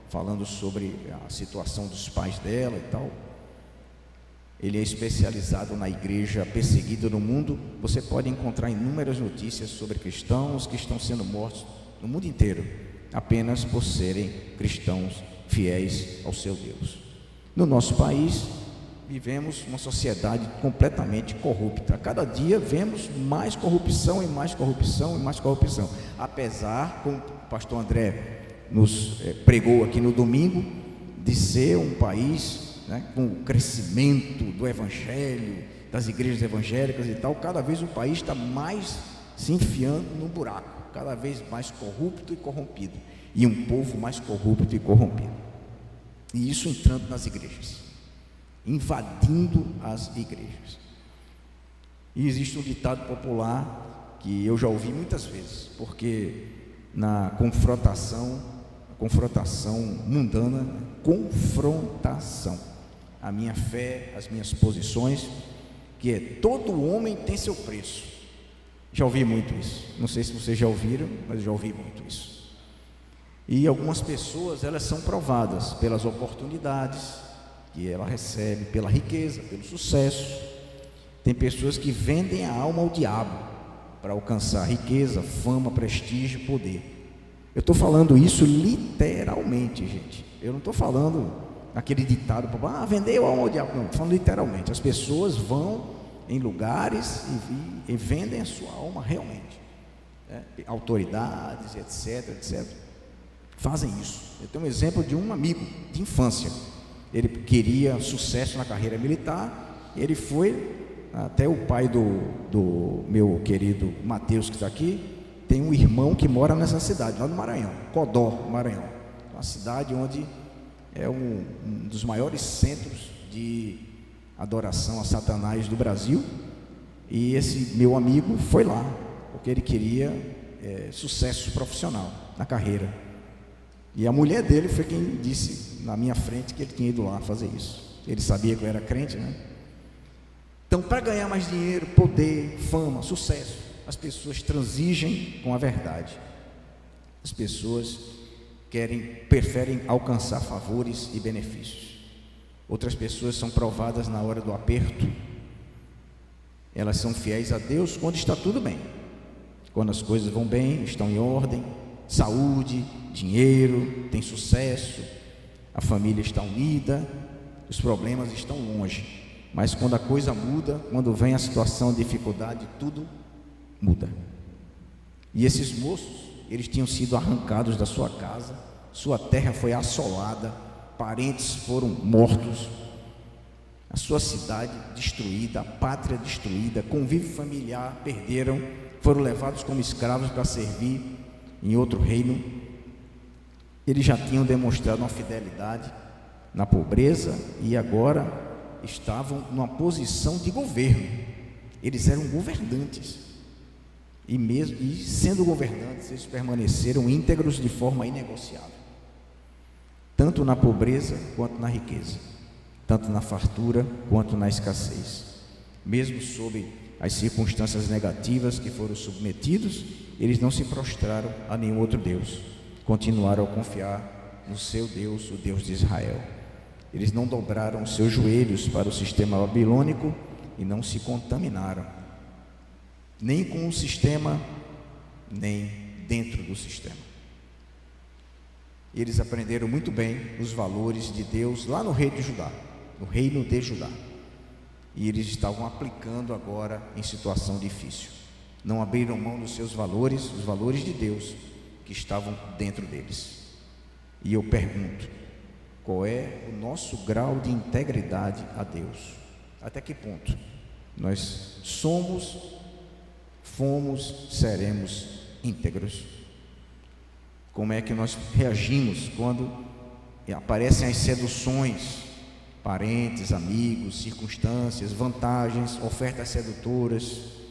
Speaker 2: falando sobre a situação dos pais dela e tal. Ele é especializado na igreja perseguida no mundo. Você pode encontrar inúmeras notícias sobre cristãos que estão sendo mortos no mundo inteiro, apenas por serem cristãos fiéis ao seu Deus. No nosso país, vivemos uma sociedade completamente corrupta. A cada dia vemos mais corrupção e mais corrupção e mais corrupção. Apesar, como o pastor André nos pregou aqui no domingo, de ser um país, com o crescimento do evangelho, das igrejas evangélicas e tal, cada vez o país está mais se enfiando no buraco, cada vez mais corrupto e corrompido, e um povo mais corrupto e corrompido, e isso entrando nas igrejas, invadindo as igrejas. E existe um ditado popular que eu já ouvi muitas vezes, porque na confrontação mundana, confrontação, a minha fé, as minhas posições, que é: todo homem tem seu preço. Já ouvi muito isso, não sei se vocês já ouviram, mas eu já ouvi muito isso. E algumas pessoas, elas são provadas pelas oportunidades que ela recebe, pela riqueza, pelo sucesso. Tem pessoas que vendem a alma ao diabo para alcançar riqueza, fama, prestígio, poder. Eu estou falando isso literalmente, gente. Eu não estou falando aquele ditado, vendeu a alma ao diabo. Não, estou falando literalmente. As pessoas vão em lugares e vendem a sua alma realmente. Autoridades, etc. Fazem isso. Eu tenho um exemplo de um amigo de infância. Ele queria sucesso na carreira militar. Ele foi até o pai do meu querido Mateus, que está aqui. Tem um irmão que mora nessa cidade, lá no Maranhão, Codó, Maranhão. Uma cidade onde é um dos maiores centros de adoração a Satanás do Brasil. E esse meu amigo foi lá, porque ele queria sucesso profissional na carreira. E a mulher dele foi quem disse na minha frente que ele tinha ido lá fazer isso. Ele sabia que eu era crente, né? Então, para ganhar mais dinheiro, poder, fama, sucesso, as pessoas transigem com a verdade. As pessoas preferem alcançar favores e benefícios. Outras pessoas são provadas na hora do aperto. Elas são fiéis a Deus quando está tudo bem, quando as coisas vão bem, estão em ordem, saúde, dinheiro, tem sucesso, a família está unida, os problemas estão longe. Mas quando a coisa muda, quando vem a situação de dificuldade, tudo muda. E esses moços, eles tinham sido arrancados da sua casa, sua terra foi assolada, parentes foram mortos, a sua cidade destruída, a pátria destruída, convívio familiar perderam, foram levados como escravos para servir em outro reino. Eles já tinham demonstrado uma fidelidade na pobreza e agora estavam numa posição de governo. Eles eram governantes e sendo governantes, eles permaneceram íntegros de forma inegociável, tanto na pobreza quanto na riqueza, tanto na fartura quanto na escassez. Mesmo sob as circunstâncias negativas que foram submetidos, eles não se prostraram a nenhum outro Deus, continuaram a confiar no seu Deus, o Deus de Israel. Eles não dobraram os seus joelhos para o sistema babilônico e não se contaminaram, nem com o sistema, nem dentro do sistema. Eles aprenderam muito bem os valores de Deus lá no reino de Judá, e eles estavam aplicando agora em situação difícil. Não abriram mão dos seus valores, os valores de Deus que estavam dentro deles. E eu pergunto, qual é o nosso grau de integridade a Deus? Até que ponto nós fomos, seremos íntegros? Como é que nós reagimos quando aparecem as seduções, parentes, amigos, circunstâncias, vantagens, ofertas sedutoras,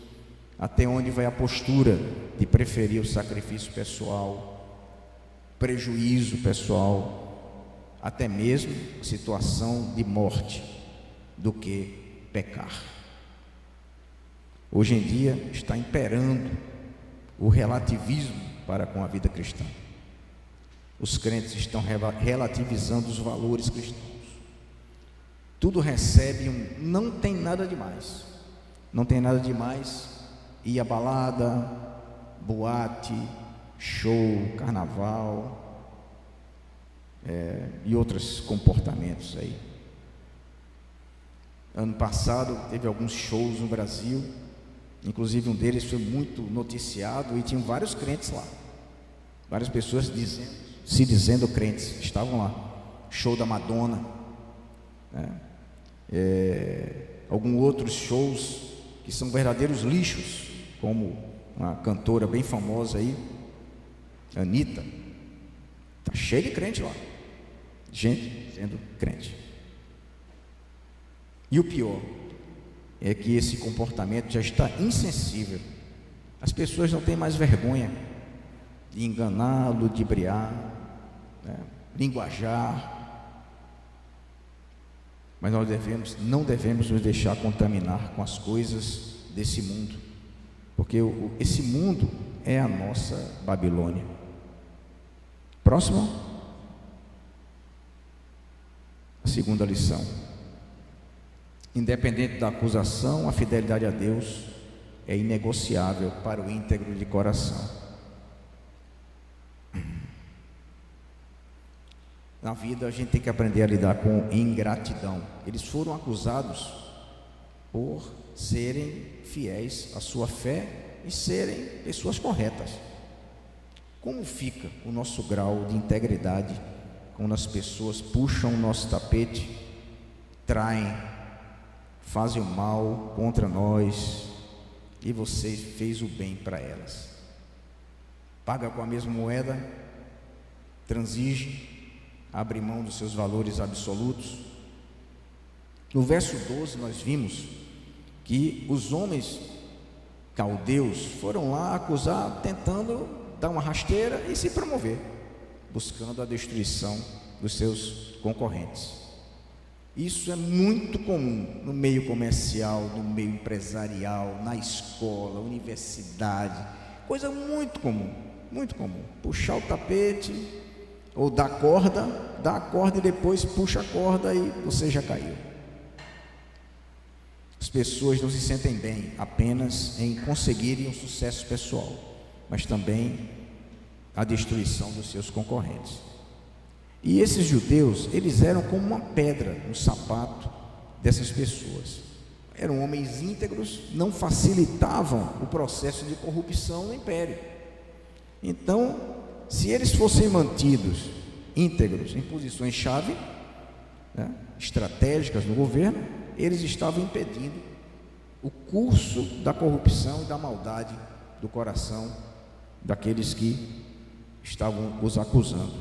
Speaker 2: Até onde vai a postura de preferir o sacrifício pessoal, prejuízo pessoal, até mesmo situação de morte, do que pecar. Hoje em dia está imperando o relativismo para com a vida cristã. Os crentes estão relativizando os valores cristãos. Tudo recebe não tem nada demais. Não tem nada demais ir à balada, boate, show, carnaval, e outros comportamentos aí. Ano passado teve alguns shows no Brasil, inclusive um deles foi muito noticiado e tinham vários crentes lá. Várias pessoas se dizendo crentes, estavam lá. Show da Madonna, alguns outros shows que são verdadeiros lixos, como uma cantora bem famosa aí, Anitta, está cheio de crente lá, gente sendo crente. E o pior é que esse comportamento já está insensível. As pessoas não têm mais vergonha de enganar, ludibriar, linguajar. Mas nós não devemos nos deixar contaminar com as coisas desse mundo, porque esse mundo é a nossa Babilônia. Próximo. A segunda lição. Independente da acusação, a fidelidade a Deus é inegociável para o íntegro de coração. Na vida a gente tem que aprender a lidar com ingratidão. Eles foram acusados por serem fiéis à sua fé e serem pessoas corretas. Como fica o nosso grau de integridade quando as pessoas puxam o nosso tapete, traem, fazem o mal contra nós e você fez o bem para elas? Paga com a mesma moeda, transige, abre mão dos seus valores absolutos. No verso 12 nós vimos que os homens caldeus foram lá acusar, tentando dar uma rasteira e se promover, buscando a destruição dos seus concorrentes. Isso é muito comum no meio comercial, no meio empresarial, na escola, universidade, coisa muito comum, puxar o tapete, ou dá a corda e depois puxa a corda e você já caiu. As pessoas não se sentem bem apenas em conseguirem um sucesso pessoal, mas também a destruição dos seus concorrentes. E esses judeus, eles eram como uma pedra no sapato dessas pessoas. Eram homens íntegros, não facilitavam o processo de corrupção no império. Então, se eles fossem mantidos íntegros em posições-chave, estratégicas no governo, eles estavam impedindo o curso da corrupção e da maldade do coração daqueles que estavam os acusando.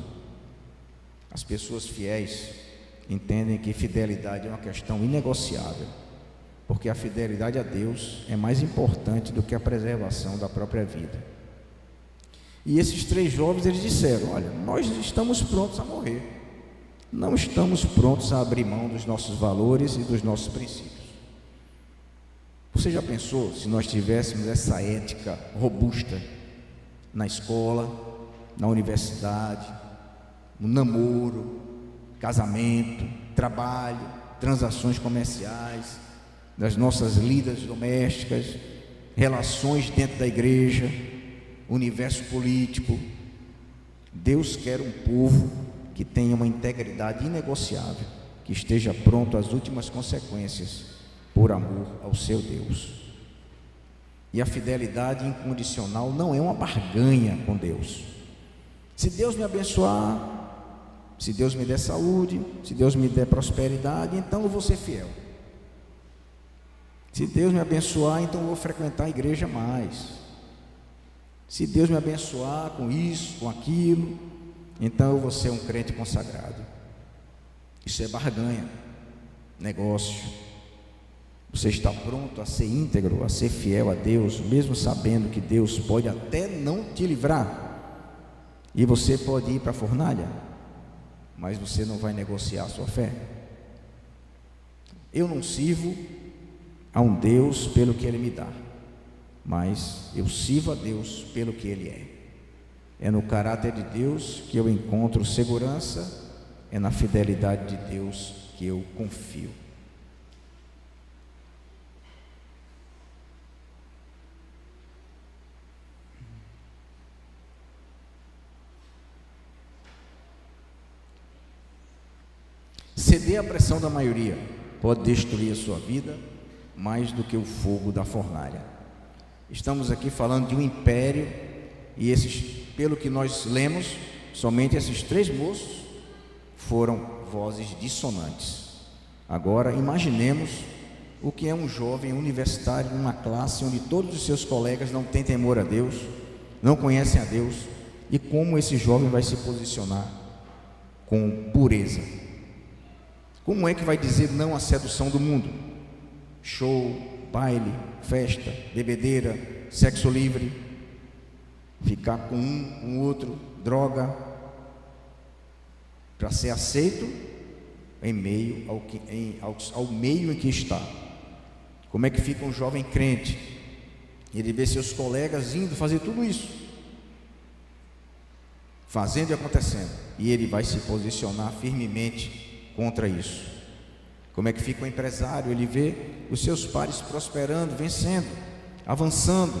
Speaker 2: As pessoas fiéis entendem que fidelidade é uma questão inegociável, porque a fidelidade a Deus é mais importante do que a preservação da própria vida. E esses três jovens, eles disseram: olha, nós estamos prontos a morrer, não estamos prontos a abrir mão dos nossos valores e dos nossos princípios. Você já pensou se nós tivéssemos essa ética robusta na escola, na universidade, no namoro, casamento, trabalho, transações comerciais, nas nossas lidas domésticas, relações dentro da igreja, universo político? Deus quer um povo que tenha uma integridade inegociável, que esteja pronto às últimas consequências por amor ao seu Deus. E a fidelidade incondicional não é uma barganha com Deus. Se Deus me abençoar, se Deus me der saúde, se Deus me der prosperidade, então eu vou ser fiel. Se Deus me abençoar, então eu vou frequentar a igreja mais. Se Deus me abençoar com isso, com aquilo, então eu vou ser um crente consagrado. Isso é barganha, negócio. Você está pronto a ser íntegro, a ser fiel a Deus, mesmo sabendo que Deus pode até não te livrar, e você pode ir para a fornalha, mas você não vai negociar a sua fé? Eu não sirvo a um Deus pelo que Ele me dá, mas eu sirvo a Deus pelo que Ele é. É no caráter de Deus que eu encontro segurança, é na fidelidade de Deus que eu confio. Ceder à pressão da maioria pode destruir a sua vida mais do que o fogo da fornalha. Estamos aqui falando de um império, e pelo que nós lemos, somente esses 3 moços foram vozes dissonantes. Agora imaginemos o que é um jovem universitário numa classe onde todos os seus colegas não têm temor a Deus, não conhecem a Deus, e como esse jovem vai se posicionar com pureza. Como é que vai dizer não à sedução do mundo? Show, baile, festa, bebedeira, sexo livre, ficar com um, com o outro, droga, para ser aceito em meio ao meio em que está. Como é que fica um jovem crente? Ele vê seus colegas indo fazer tudo isso, fazendo e acontecendo, e ele vai se posicionar firmemente contra isso. Como é que fica o empresário? Ele vê os seus pares prosperando, vencendo, avançando,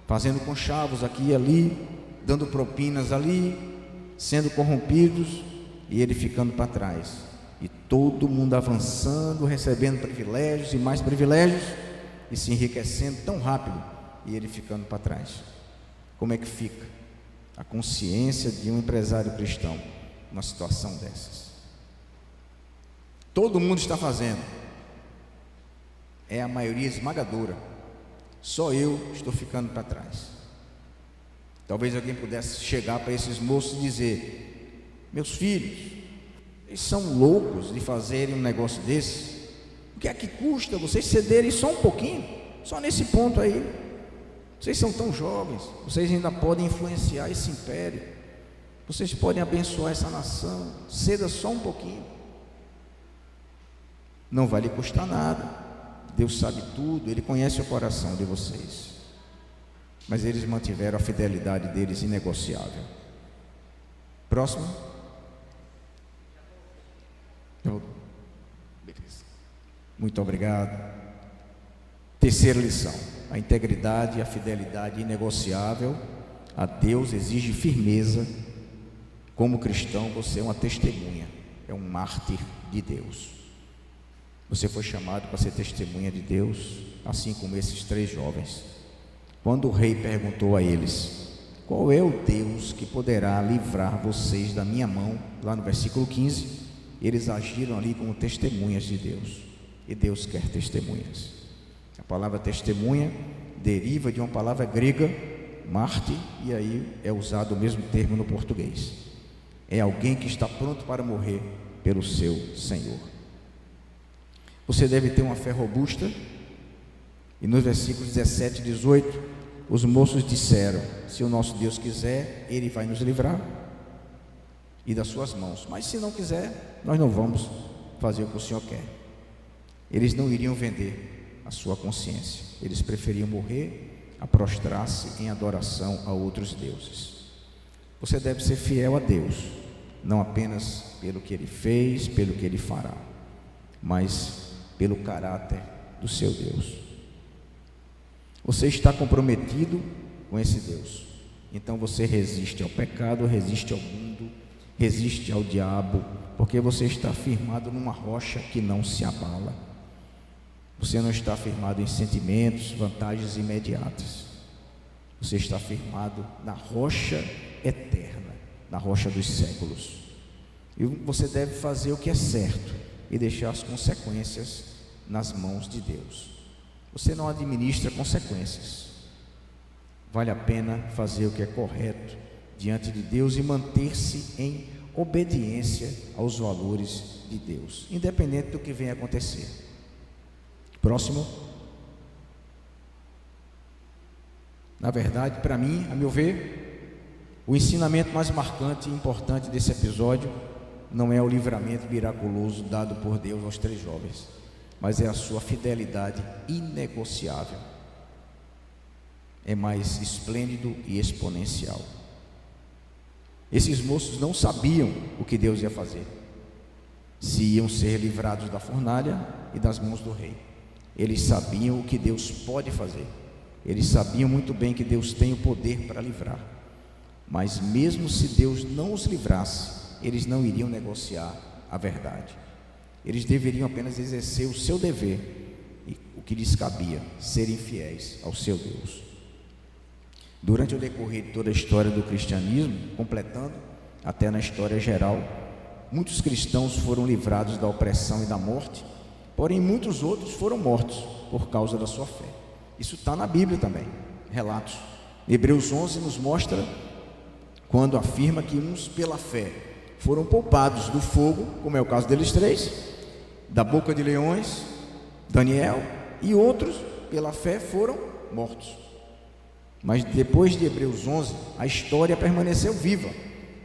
Speaker 2: fazendo conchavos aqui e ali, dando propinas ali, sendo corrompidos, e ele ficando para trás, e todo mundo avançando, recebendo privilégios e mais privilégios, e se enriquecendo tão rápido, e ele ficando para trás. Como é que fica a consciência de um empresário cristão numa situação dessas? Todo mundo está fazendo, é a maioria esmagadora, só eu estou ficando para trás. Talvez alguém pudesse chegar para esses moços e dizer: meus filhos, eles são loucos de fazerem um negócio desse. O que é que custa vocês cederem só um pouquinho, só nesse ponto aí? Vocês são tão jovens, vocês ainda podem influenciar esse império, vocês podem abençoar essa nação, ceda só um pouquinho. Não vai lhe custar nada, Deus sabe tudo, Ele conhece o coração de vocês. Mas eles mantiveram a fidelidade deles inegociável. Próximo. Beleza. Muito obrigado. Terceira lição: a integridade e a fidelidade inegociável a Deus exige firmeza. Como cristão, você é uma testemunha, é um mártir de Deus. Você foi chamado para ser testemunha de Deus, assim como esses 3 jovens. Quando o rei perguntou a eles: qual é o Deus que poderá livrar vocês da minha mão? Lá no versículo 15, eles agiram ali como testemunhas de Deus. E Deus quer testemunhas. A palavra testemunha deriva de uma palavra grega, mártir, e aí é usado o mesmo termo no português. É alguém que está pronto para morrer pelo seu Senhor. Você deve ter uma fé robusta. E nos versículos 17 e 18, os moços disseram: se o nosso Deus quiser, Ele vai nos livrar e das suas mãos, mas se não quiser, nós não vamos fazer o que o Senhor quer. Eles não iriam vender a sua consciência, eles preferiam morrer a prostrar-se em adoração a outros deuses. Você deve ser fiel a Deus, não apenas pelo que Ele fez, pelo que Ele fará, mas pelo caráter do seu Deus. Você está comprometido com esse Deus, então você resiste ao pecado, resiste ao mundo, resiste ao diabo, porque você está firmado numa rocha que não se abala. Você não está firmado em sentimentos, vantagens imediatas. Você está firmado na rocha eterna, na rocha dos séculos. E você deve fazer o que é certo e deixar as consequências nas mãos de Deus. Você não administra consequências. Vale a pena fazer o que é correto diante de Deus e manter-se em obediência aos valores de Deus, independente do que venha acontecer. Próximo. Na verdade, para mim, a meu ver, o ensinamento mais marcante e importante desse episódio não é o livramento miraculoso dado por Deus aos 3 jovens, mas é a sua fidelidade inegociável. É mais esplêndido e exponencial. Esses moços não sabiam o que Deus ia fazer, se iam ser livrados da fornalha e das mãos do rei. Eles sabiam o que Deus pode fazer. Eles sabiam muito bem que Deus tem o poder para livrar. Mas mesmo se Deus não os livrasse, eles não iriam negociar a verdade. Eles deveriam apenas exercer o seu dever e o que lhes cabia, serem fiéis ao seu Deus. Durante o decorrer de toda a história do cristianismo, completando até na história geral, muitos cristãos foram livrados da opressão e da morte, porém muitos outros foram mortos por causa da sua fé. Isso está na Bíblia também, relatos. Hebreus 11 nos mostra quando afirma que uns pela fé foram poupados do fogo, como é o caso deles 3, da boca de leões, Daniel, e outros pela fé foram mortos. Mas depois de Hebreus 11, a história permaneceu viva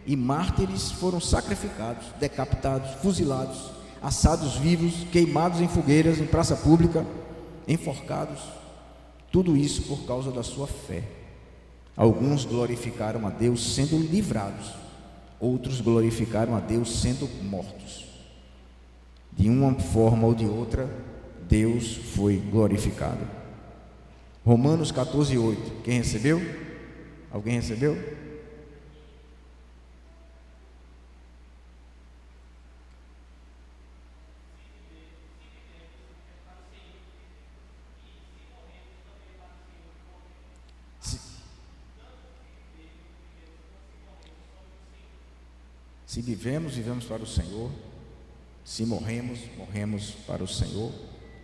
Speaker 2: e mártires foram sacrificados, decapitados, fuzilados, assados vivos, queimados em fogueiras, em praça pública, enforcados. Tudo isso por causa da sua fé. Alguns glorificaram a Deus sendo livrados, outros glorificaram a Deus sendo mortos. De uma forma ou de outra, Deus foi glorificado. Romanos 14:8. Quem recebeu? Alguém recebeu? Se vivemos, vivemos para o Senhor. Se morremos, morremos para o Senhor.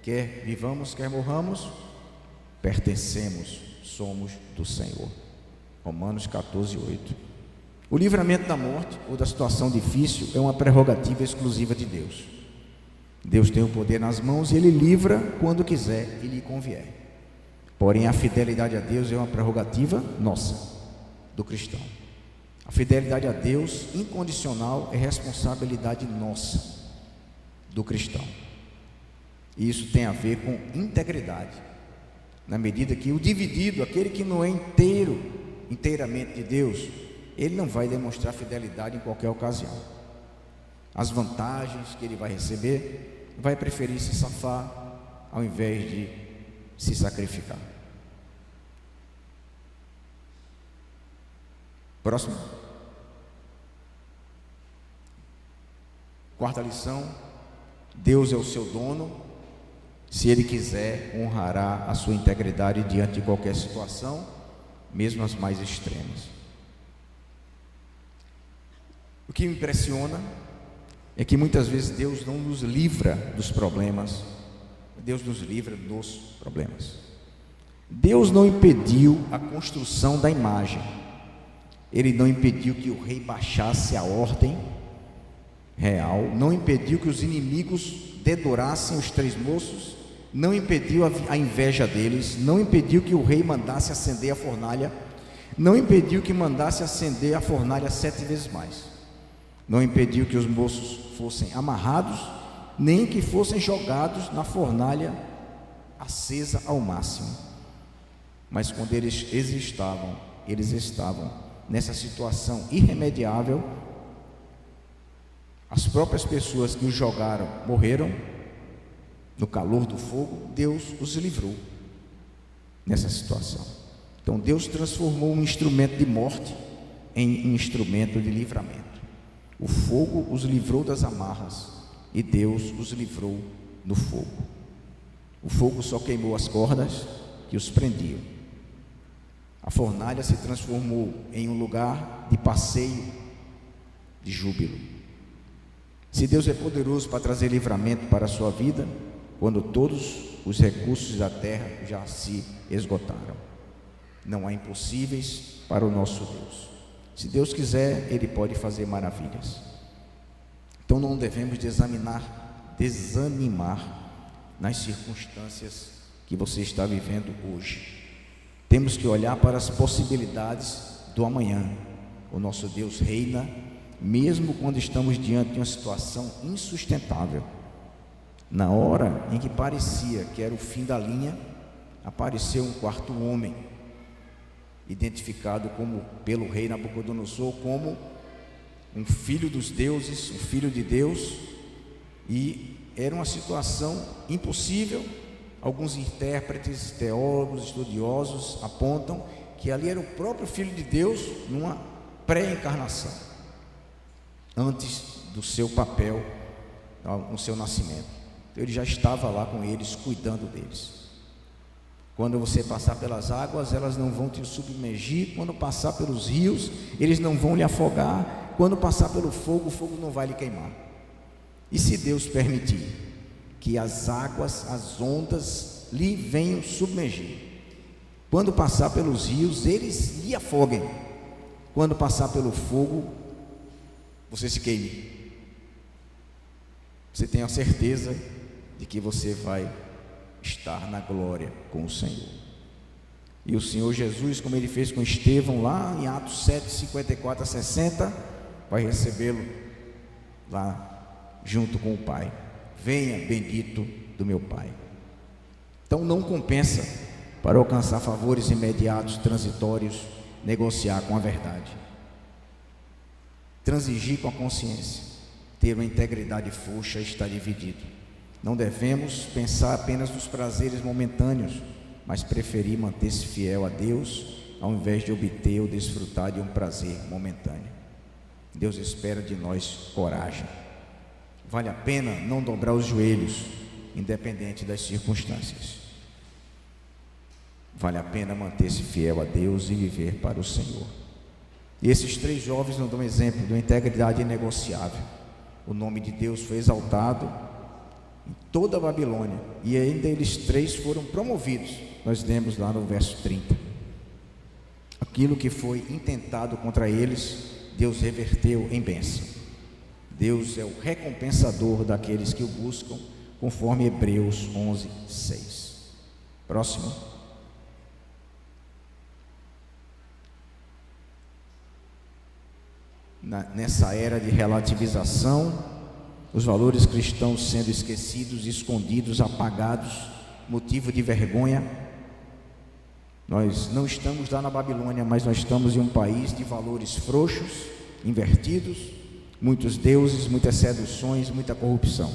Speaker 2: Quer vivamos, quer morramos, pertencemos, somos do Senhor. Romanos 14:8. O livramento da morte ou da situação difícil é uma prerrogativa exclusiva de Deus. Deus tem o poder nas mãos e Ele livra quando quiser e lhe convier. Porém, a fidelidade a Deus é uma prerrogativa nossa, do cristão. A fidelidade a Deus incondicional é responsabilidade nossa, do cristão. E isso tem a ver com integridade, na medida que o dividido, aquele que não é inteiramente de Deus, ele não vai demonstrar fidelidade em qualquer ocasião. As vantagens que ele vai receber, vai preferir se safar ao invés de se sacrificar. Próximo. Quarta lição: Deus é o seu dono. Se Ele quiser, honrará a sua integridade diante de qualquer situação, mesmo as mais extremas. O que me impressiona é que muitas vezes Deus não nos livra dos problemas, Deus nos livra dos problemas. Deus não impediu a construção da imagem, Ele não impediu que o rei baixasse a ordem real, não impediu que os inimigos dedurassem os 3 moços, não impediu a inveja deles, não impediu que o rei mandasse acender a fornalha, não impediu que mandasse acender a fornalha 7 vezes mais, não impediu que os moços fossem amarrados, nem que fossem jogados na fornalha acesa ao máximo. Mas quando eles estavam nessa situação irremediável, as próprias pessoas que os jogaram morreram no calor do fogo. Deus os livrou nessa situação. Então Deus transformou um instrumento de morte em instrumento de livramento. O fogo os livrou das amarras e Deus os livrou do fogo. O fogo só queimou as cordas que os prendiam. A fornalha se transformou em um lugar de passeio, de júbilo. Se Deus é poderoso para trazer livramento para a sua vida, quando todos os recursos da terra já se esgotaram, não há impossíveis para o nosso Deus. Se Deus quiser, Ele pode fazer maravilhas. Então não devemos desanimar nas circunstâncias que você está vivendo hoje. Temos que olhar para as possibilidades do amanhã. O nosso Deus reina, mesmo quando estamos diante de uma situação insustentável. Na hora em que parecia que era o fim da linha, apareceu um quarto homem, identificado pelo rei Nabucodonosor como um filho dos deuses, um filho de Deus, e era uma situação impossível. Alguns intérpretes, teólogos, estudiosos apontam que ali era o próprio Filho de Deus numa pré-encarnação, antes do seu papel, no seu nascimento. Então, ele já estava lá com eles, cuidando deles. Quando você passar pelas águas, elas não vão te submergir. Quando passar pelos rios, eles não vão lhe afogar. Quando passar pelo fogo, o fogo não vai lhe queimar. E se Deus permitir que as águas, as ondas lhe venham submergir, quando passar pelos rios, eles lhe afoguem. Quando passar pelo fogo, você se queime. Você tenha a certeza de que você vai estar na glória com o Senhor. E o Senhor Jesus, como ele fez com Estevão lá em Atos 7, 54 a 60, vai recebê-lo lá junto com o Pai. Venha, bendito do meu Pai. Então não compensa, para alcançar favores imediatos, transitórios, negociar com a verdade, transigir com a consciência, ter uma integridade frouxa, está dividido. Não devemos pensar apenas nos prazeres momentâneos, mas preferir manter-se fiel a Deus, ao invés de obter ou desfrutar de um prazer momentâneo. Deus espera de nós coragem. Vale a pena não dobrar os joelhos, independente das circunstâncias. Vale a pena manter-se fiel a Deus e viver para o Senhor. E esses 3 jovens nos dão um exemplo de uma integridade inegociável. O nome de Deus foi exaltado em toda a Babilônia, e ainda eles 3 foram promovidos. Nós lemos lá no verso 30. Aquilo que foi intentado contra eles, Deus reverteu em bênção. Deus é o recompensador daqueles que o buscam, conforme Hebreus 11, 6. Próximo. Nessa era de relativização, os valores cristãos sendo esquecidos, escondidos, apagados, motivo de vergonha. Nós não estamos lá na Babilônia, mas nós estamos em um país de valores frouxos, invertidos, muitos deuses, muitas seduções, muita corrupção.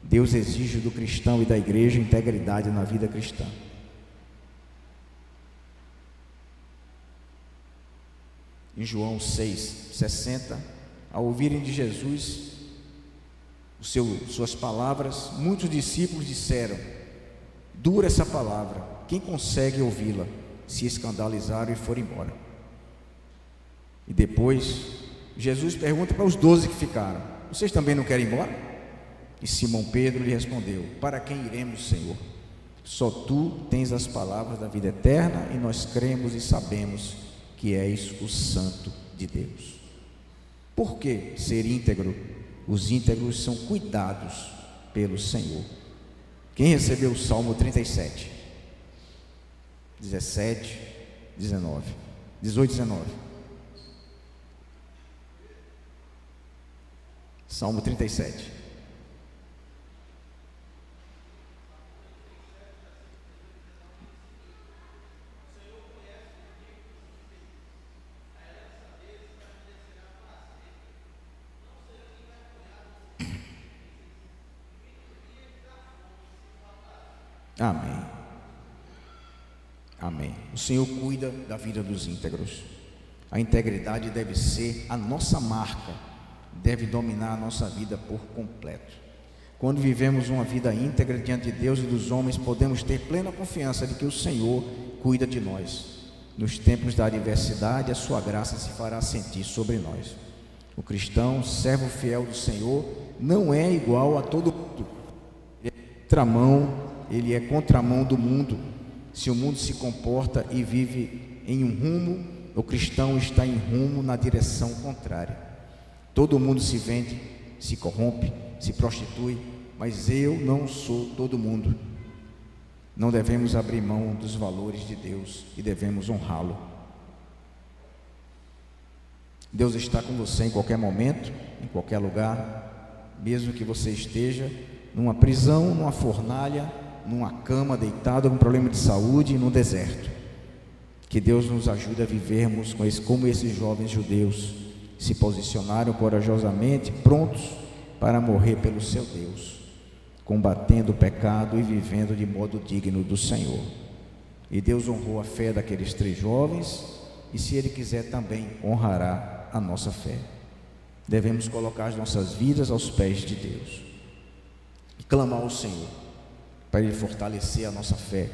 Speaker 2: Deus exige do cristão e da igreja integridade na vida cristã. Em João 6,60, ao ouvirem de Jesus suas palavras, muitos discípulos disseram: dura essa palavra, quem consegue ouvi-la? Se escandalizaram e foram embora. E depois Jesus pergunta para os 12 que ficaram: vocês também não querem ir embora? E Simão Pedro lhe respondeu: para quem iremos, Senhor? Só tu tens as palavras da vida eterna, e nós cremos e sabemos que és o Santo de Deus. Por que ser íntegro? Os íntegros são cuidados pelo Senhor. Quem recebeu o Salmo 37? 17, 19, 18, 19. Salmo 37. Amém. Amém. O Senhor cuida da vida dos íntegros. A integridade deve ser a nossa marca, deve dominar a nossa vida por completo. Quando vivemos uma vida íntegra diante de Deus e dos homens, podemos ter plena confiança de que o Senhor cuida de nós. Nos tempos da adversidade, a sua graça se fará sentir sobre nós. O cristão, servo fiel do Senhor, não é igual a todo mundo. Ele é contramão do mundo. Se o mundo se comporta e vive em um rumo, o cristão está em rumo na direção contrária. Todo mundo se vende, se corrompe, se prostitui, mas eu não sou todo mundo. Não devemos abrir mão dos valores de Deus e devemos honrá-lo. Deus está com você em qualquer momento, em qualquer lugar, mesmo que você esteja numa prisão, numa fornalha, numa cama, deitado com problema de saúde, no deserto. Que Deus nos ajude a vivermos como esses jovens judeus se posicionaram corajosamente, prontos para morrer pelo seu Deus, combatendo o pecado e vivendo de modo digno do Senhor. E Deus honrou a fé daqueles 3 jovens, e se Ele quiser também honrará a nossa fé. Devemos colocar as nossas vidas aos pés de Deus e clamar ao Senhor para Ele fortalecer a nossa fé,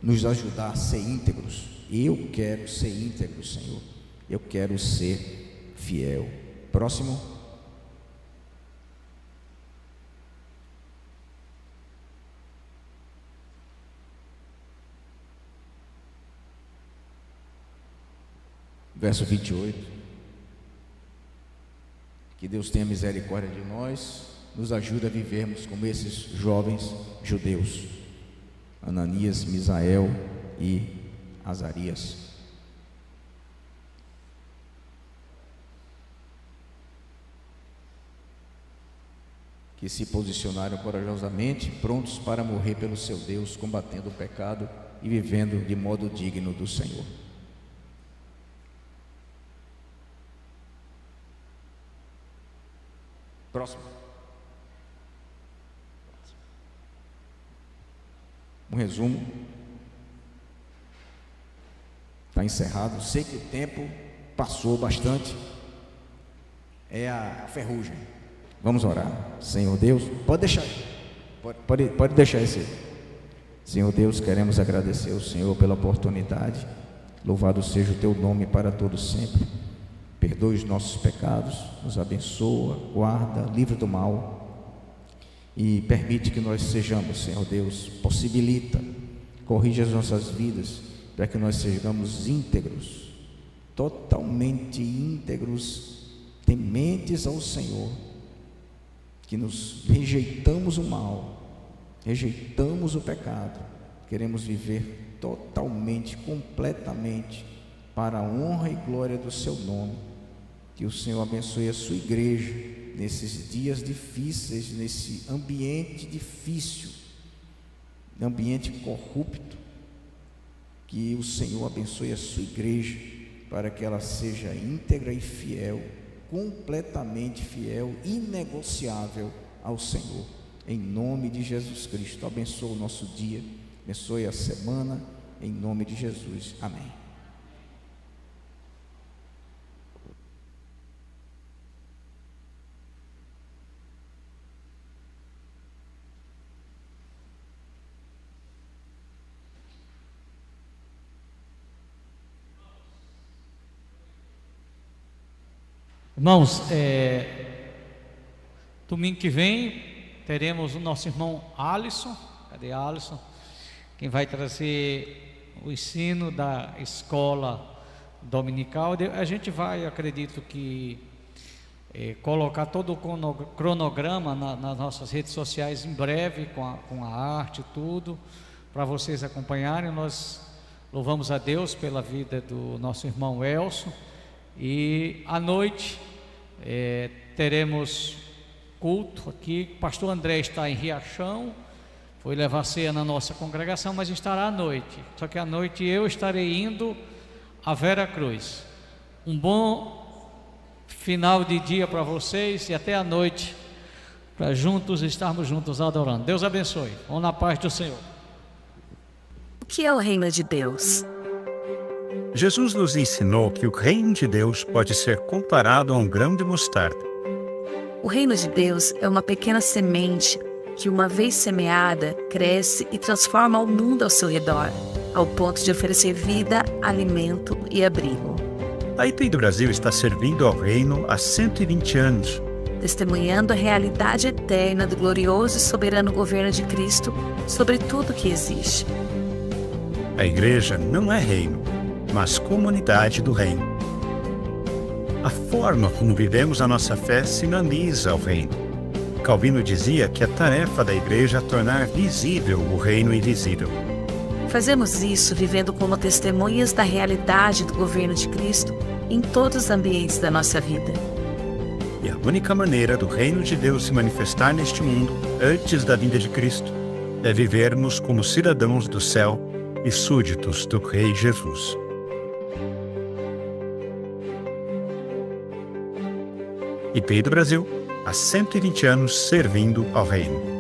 Speaker 2: nos ajudar a ser íntegros. Eu quero ser íntegro, Senhor. Eu quero ser fiel. Próximo. Verso 28. Que Deus tenha misericórdia de nós, nos ajude a vivermos como esses jovens judeus, Ananias, Misael e Azarias. Que se posicionaram corajosamente, prontos para morrer pelo seu Deus, combatendo o pecado e vivendo de modo digno do Senhor. Próximo. Um resumo. Está encerrado. Sei que o tempo passou bastante. É a ferrugem. Vamos orar. Senhor Deus, pode deixar. Pode deixar esse. Senhor Deus, queremos agradecer ao Senhor pela oportunidade. Louvado seja o teu nome para todos sempre. Perdoe os nossos pecados, nos abençoa, guarda, livra do mal e permite que nós sejamos, Senhor Deus, possibilita, corrija as nossas vidas para que nós sejamos íntegros, totalmente íntegros, tementes ao Senhor, que nos rejeitamos o mal, rejeitamos o pecado, queremos viver totalmente, completamente para a honra e glória do seu nome. Que o Senhor abençoe a sua igreja nesses dias difíceis, nesse ambiente difícil, ambiente corrupto. Que o Senhor abençoe a sua igreja para que ela seja íntegra e fiel, completamente fiel, inegociável ao Senhor. Em nome de Jesus Cristo, abençoe o nosso dia, abençoe a semana, em nome de Jesus. Amém.
Speaker 1: Irmãos, domingo que vem teremos o nosso irmão Alisson. Cadê Alisson? Quem vai trazer o ensino da escola dominical. A gente vai, acredito que, colocar todo o cronograma nas nossas redes sociais em breve, com a arte e tudo, para vocês acompanharem. Nós louvamos a Deus pela vida do nosso irmão Elson. E à noite teremos culto aqui. O pastor André está em Riachão, foi levar ceia na nossa congregação, mas estará à noite. Só que à noite eu estarei indo a Vera Cruz. Um bom final de dia para vocês e até à noite, para estarmos juntos adorando. Deus abençoe. Vamos na paz do Senhor.
Speaker 4: O que é o reino de Deus?
Speaker 5: Jesus nos ensinou que o reino de Deus pode ser comparado a um grão de mostarda.
Speaker 4: O reino de Deus é uma pequena semente que, uma vez semeada, cresce e transforma o mundo ao seu redor, ao ponto de oferecer vida, alimento e abrigo.
Speaker 5: A IPI do Brasil está servindo ao reino há 120 anos.
Speaker 4: Testemunhando a realidade eterna do glorioso e soberano governo de Cristo sobre tudo que existe.
Speaker 5: A igreja não é reino, mas comunidade do reino. A forma como vivemos a nossa fé sinaliza o reino. Calvino dizia que a tarefa da igreja é tornar visível o reino invisível.
Speaker 4: Fazemos isso vivendo como testemunhas da realidade do governo de Cristo em todos os ambientes da nossa vida.
Speaker 5: E a única maneira do reino de Deus se manifestar neste mundo, antes da vinda de Cristo, é vivermos como cidadãos do céu e súditos do Rei Jesus. IPI do Brasil, há 120 anos servindo ao reino.